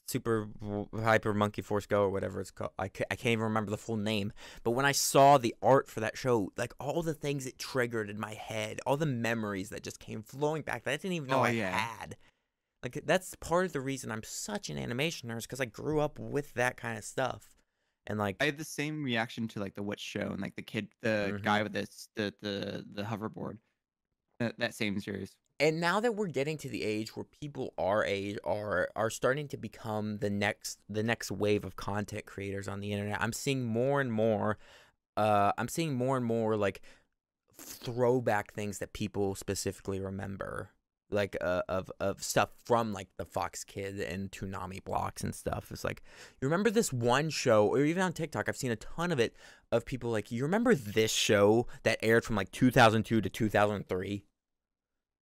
Super Hyper Monkey Force Go or whatever it's called, I can't even remember the full name. But when I saw the art for that show, like all the things it triggered in my head, all the memories that just came flowing back that I didn't even know Oh I yeah. had. Like that's part of the reason I'm such an animation nerd, because I grew up with that kind of stuff. And like I had the same reaction to like the Witch Show and like the guy with the hoverboard. That same series. and now that we're getting to the age where people our age are starting to become the next wave of content creators on the internet, I'm seeing more and more like throwback things that people specifically remember, like of stuff from like the Fox Kid and Toonami blocks and stuff. It's like, you remember this one show, or even on TikTok I've seen a ton of it, of people like, you remember this show that aired from like 2002 to 2003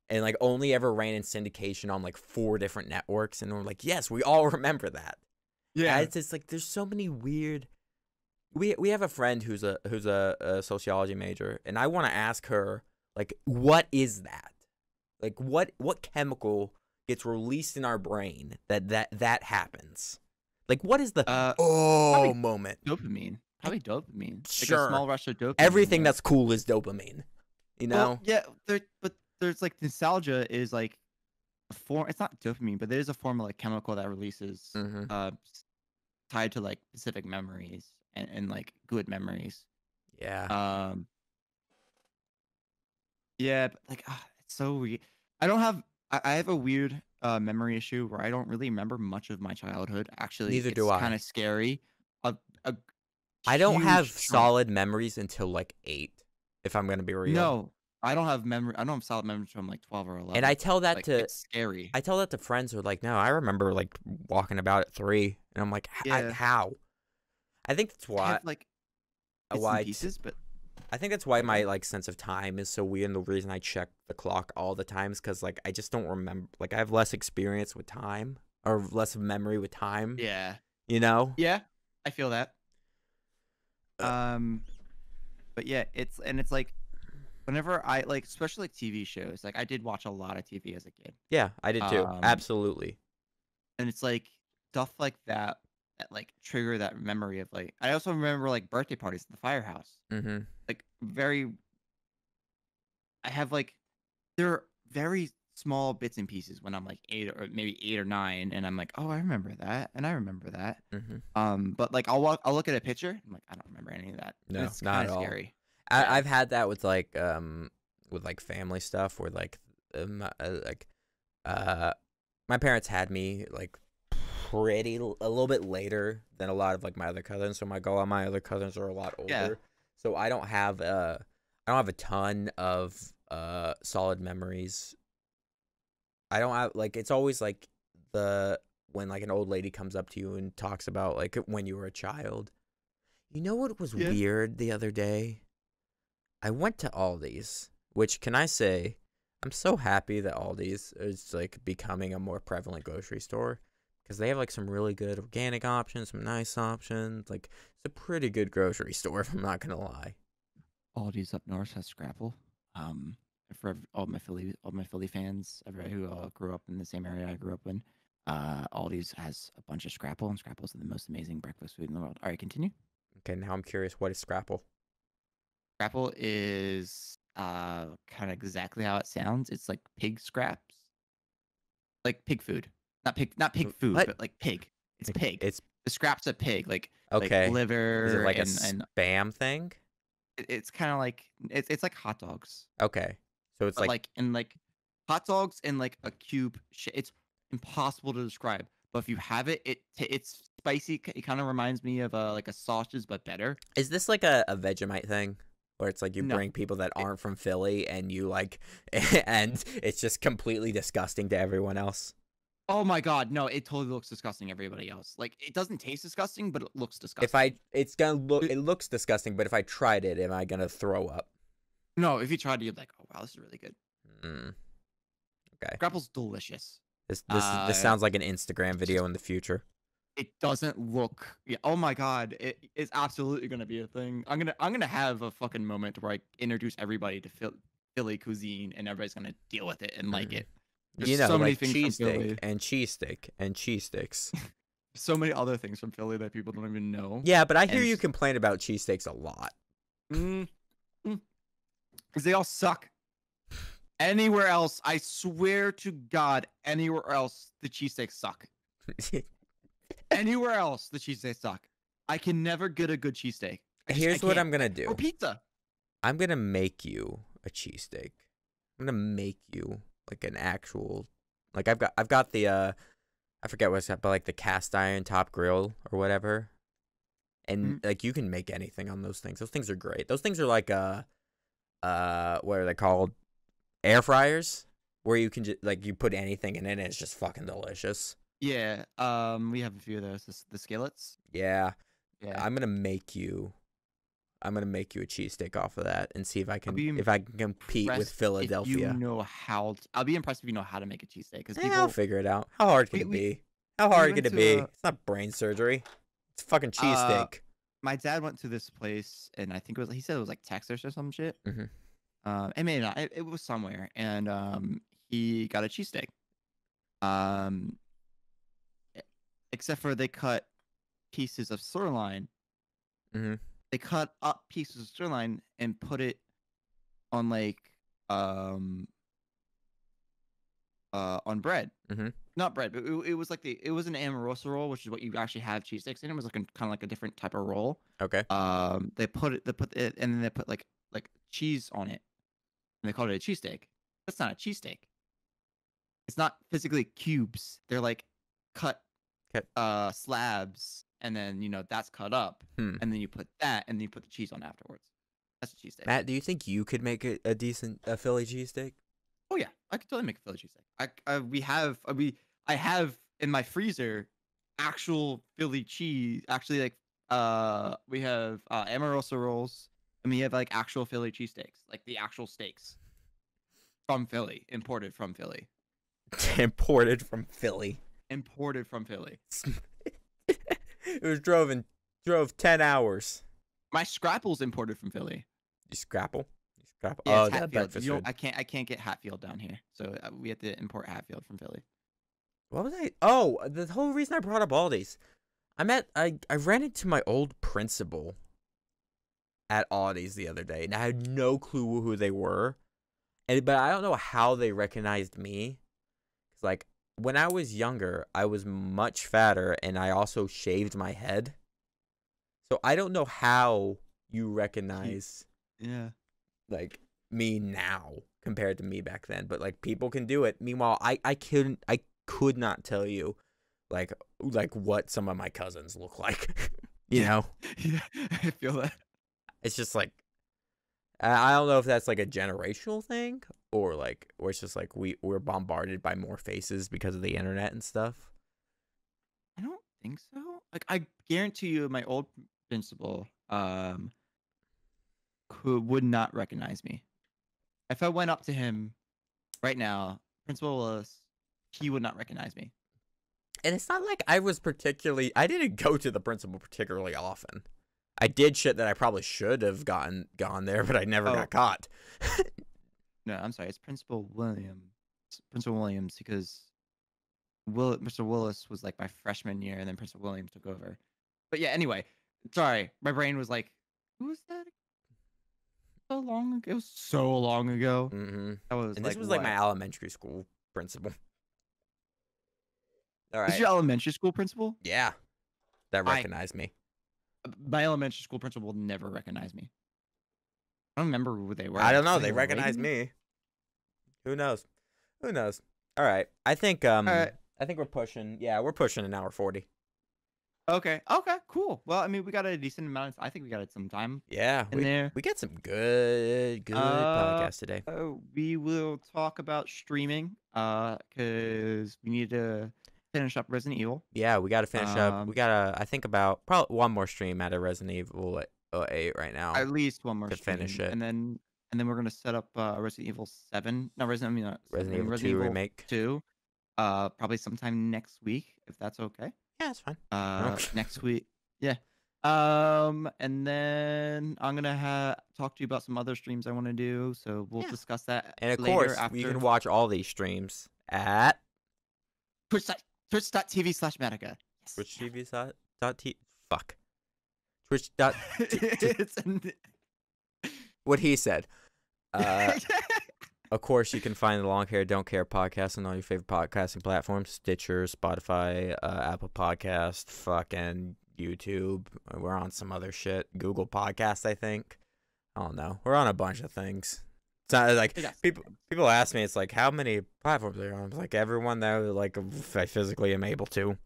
and like only ever ran in syndication on like 4 different networks? And we're like, yes, we all remember that. Yeah. It's just like there's so many weird. We have a friend who's a sociology major, and I want to ask her, like, what is that? Like, what chemical gets released in our brain that happens? Like, what is the probably moment? dopamine. Probably dopamine. Like Sure. a small rush of dopamine. Everything yeah. that's cool is dopamine. You know? Well, yeah, but there's like nostalgia is like a form. It's not dopamine, but there is a form of like chemical that releases tied to like specific memories and like good memories. Yeah. Yeah, but like it's so weird. I don't have. I have a weird memory issue where I don't really remember much of my childhood. Actually, Neither it's do I. kind of scary. A I don't have huge chunk. solid memories until like 8, if I'm gonna be real. No, I don't have memory. I don't have solid memories from like 12 or 11. And I tell that like, to it's scary. I tell that to friends who are like, no, I remember like walking about at 3, and I'm like, Yeah. how? I think that's I why. have like bits why and pieces, but I think that's why my like sense of time is so weird, and the reason I check the clock all the time is because like I just don't remember. Like I have less experience with time, or less memory with time. yeah, You know? yeah, I feel that. But yeah, it's like whenever I like, especially like TV shows, like I did watch a lot of TV as a kid. Yeah, I did too. Um, Absolutely. And it's like stuff like that like trigger that memory of like I also remember like birthday parties at the firehouse. Mm-hmm. Like very I have like they're very small bits and pieces when I'm like 8 or 9, and I'm like, oh, I remember that, and I remember that. But like I'll look at a picture, I'm like, I don't remember any of that. And No, it's not kind at of all. scary. Yeah. I've had that with like family stuff where like uh my parents had me like a little bit later than a lot of like my other cousins. So all my other cousins are a lot Yeah. older. So I don't have a ton of solid memories. I don't have like it's always like when like an old lady comes up to you and talks about like when you were a child. You know what was Yeah. weird the other day? I went to Aldi's, which can I say, I'm so happy that Aldi's is like becoming a more prevalent grocery store because they have like some really good organic options, some nice options. Like it's a pretty good grocery store, if I'm not gonna lie. Aldi's up north has Scrapple. Um, for all my Philly fans, everybody who grew up in the same area I grew up in, Aldi's has a bunch of Scrapple, and Scrapple's the most amazing breakfast food in the world. All right, continue. Okay, now I'm curious, what is Scrapple? Scrapple is kind of exactly how it sounds. It's like pig scraps, like pig food, not pig food, What? but like pig. It's pig. It's The scraps of pig, like okay. Is it liver like a and spam thing? it's kind of like it's like hot dogs. Okay, so it's But like like in like hot dogs in like a cube it's impossible to describe, but if you have it, it's spicy. It kind of reminds me of like a sausage but better. is this like a Vegemite thing? Where it's like you No. bring people that It- aren't from Philly and you like, and it's just completely disgusting to everyone else. oh my god, no, it totally looks disgusting to everybody else. Like it doesn't taste disgusting, but it looks disgusting. It looks disgusting, but if I tried it, am I gonna throw up? No, if you tried it, you'd be like, oh wow, this is really good. Mm, okay. Grapple's delicious. This sounds like an Instagram video in the future. It doesn't look. Yeah. Oh my god, it is absolutely gonna be a thing. I'm gonna have a fucking moment where I introduce everybody to Philly cuisine, and everybody's gonna deal with it and like it. There's You know, so many like things from cheesesteak Philly. and cheesesteak and cheese sticks. So many other things from Philly that people don't even know. Yeah, but I hear And you complain about cheesesteaks a lot. Because they all suck. Anywhere else, I swear to God, anywhere else the cheesesteaks suck. Anywhere else the cheesesteaks suck. I can never get a good cheesesteak. Here's what I'm gonna do. Or pizza. I'm gonna make you a cheesesteak. I'm gonna make you like an actual, like I've got the I forget what's that, but like the cast iron top grill or whatever, and like you can make anything on those things. Those things are great. Those things are like what are they called? Air fryers, where you can just like you put anything in it and it's just fucking delicious. Yeah. We have a few of those. The skillets. Yeah. Yeah. I'm gonna make you a cheesesteak off of that and see if I can compete with Impressed Philadelphia. If you know how I'll be impressed if you know how to make a cheesesteak. Because I'll figure it out. How hard can it be? How hard can it be? It's not brain surgery. It's fucking cheesesteak. My dad went to this place, and I think he said it was like Texas or some shit. Mm-hmm. It may not. It was somewhere, and he got a cheesesteak. Except for they cut pieces of sirloin. Mm-hmm. They cut up pieces of sirloin and put it on like on bread. Mm-hmm. Not bread, but it was like it was an amorosa roll, which is what you actually have cheesesteaks in. It was like kind of like a different type of roll. Okay. They put it, and then they put like cheese on it, and they called it a cheesesteak. That's not a cheesesteak. It's not physically cubes. They're like cut slabs, and then that's cut up, and then you put that, and then you put the cheese on afterwards. That's a cheesesteak. Matt, do you think you could make a decent Philly cheesesteak? Oh yeah, I could totally make a Philly cheesesteak. I have in my freezer actual Philly cheese. Actually, like we have Amorosa rolls, and we have like actual Philly cheesesteaks, like the actual steaks from Philly, imported from Philly. Imported from Philly. Imported from Philly. It was drove 10 hours. My Scrapple's imported from Philly. You scrapple? Yeah, oh, it's that Hatfield. breakfast food. I can't get Hatfield down here, so we have to import Hatfield from Philly. What was I? Oh, the whole reason I brought up Aldi's. I ran into my old principal at Aldi's the other day, and I had no clue who they were. but I don't know how they recognized me. It's like when I was younger, I was much fatter, and I also shaved my head. So I don't know how you recognize, like me now compared to me back then. But like people can do it. Meanwhile, I could not tell you, like what some of my cousins look like. You know? Yeah, I feel that. It's just like I don't know if that's like a generational thing or it's just like we're bombarded by more faces because of the internet and stuff. I don't think so. Like I guarantee you, my old principal would not recognize me. If I went up to him right now, Principal Willis, he would not recognize me. And it's not like I didn't go to the principal particularly often. I did shit that I probably should have gone there, but I never got caught. No, I'm sorry. It's Principal Williams. Principal Williams, because Mr. Willis was like my freshman year, and then Principal Williams took over. But yeah, anyway, sorry. My brain was like, who was that? So long ago. It was so long ago. Mm-hmm. This was like my elementary school principal. All right. This is your elementary school principal? Yeah. That recognized me. My elementary school principal never recognized me. I don't remember who they were. I don't know. They recognized me. Who knows? All right. I think I think we're pushing. Yeah, we're pushing an hour 40. Okay, cool. Well, I mean, we got a decent amount. I think we got some time. Yeah, we got some good podcasts today. We will talk about streaming, because we need to finish up Resident Evil. Yeah, we got to finish up. We got to, I think, about probably one more stream at a Resident Evil 8 right now. At least one more to stream. Finish it, and then we're gonna set up Resident Evil 7. No, Resident Evil 2 remake. 2. Probably sometime next week, if that's okay. Yeah, that's fine. Next week. Yeah. And then I'm gonna talk to you about some other streams I want to do. So we'll discuss that. And of later course, after. you can watch all these streams at Twitch.tv/Matica. Yes. Twitch.tv. Fuck. Twitch. What he said. Of course, you can find the Long Hair Don't Care podcast on all your favorite podcasting platforms: Stitcher, Spotify, Apple Podcast, fucking YouTube. We're on some other shit. Google Podcasts, I think. I don't know. We're on a bunch of things. It's not like people ask me, it's like, how many platforms are you on? It's like everyone that like I physically am able to.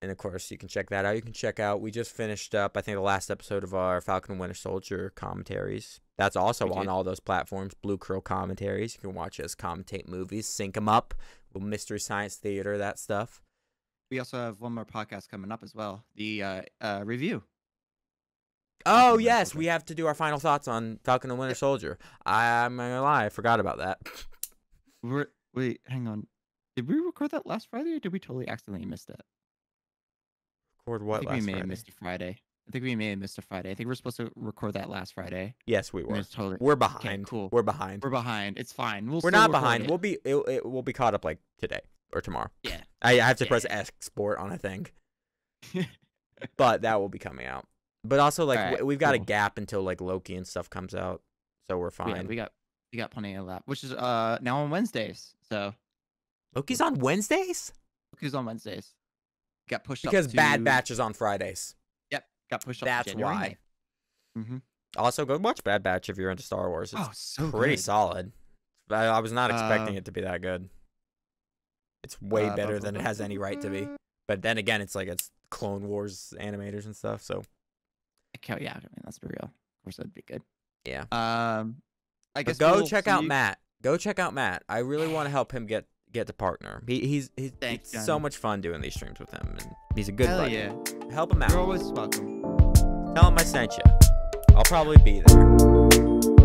And of course, you can check that out. You can check out, we just finished up, I think, the last episode of our Falcon and Winter Soldier commentaries. That's also on all those platforms. Blue Curl commentaries. You can watch us commentate movies, sync them up. Mystery Science Theater, that stuff. We also have one more podcast coming up as well. The review. Oh, yes. We have to do our final thoughts on Falcon and Winter Soldier. I'm not going to lie. I forgot about that. Wait, hang on. Did we record that last Friday, or did we totally accidentally miss it? Record what last Friday? I think we may have missed a Friday. I think we're supposed to record that last Friday. Yes, we were. Totally... We're behind. Okay, cool. We're behind. It's fine. We're not behind. It will be caught up like today or tomorrow. Yeah. I have to press export on a thing. But that will be coming out. But also, like, we've got a gap until like Loki and stuff comes out, so we're fine. Yeah, we got plenty of that, which is now on Wednesdays. So Loki's on Wednesdays. Got pushed because up to... Bad Batch is on Fridays. Yep, got pushed up. That's to January why. Mm-hmm. Also, go watch Bad Batch if you're into Star Wars. It's so pretty good. Solid. I was not expecting it to be that good. It's way better than it has any right to be. But then again, it's like it's Clone Wars animators and stuff. So yeah, I mean, let's be real. Of course, that'd be good. Yeah. I guess go check out Matt. Go check out Matt. I really want to help him get to partner. It's so much fun doing these streams with him, and he's a good buddy. Yeah. Help him out. You're always welcome. Tell him I sent you. I'll probably be there.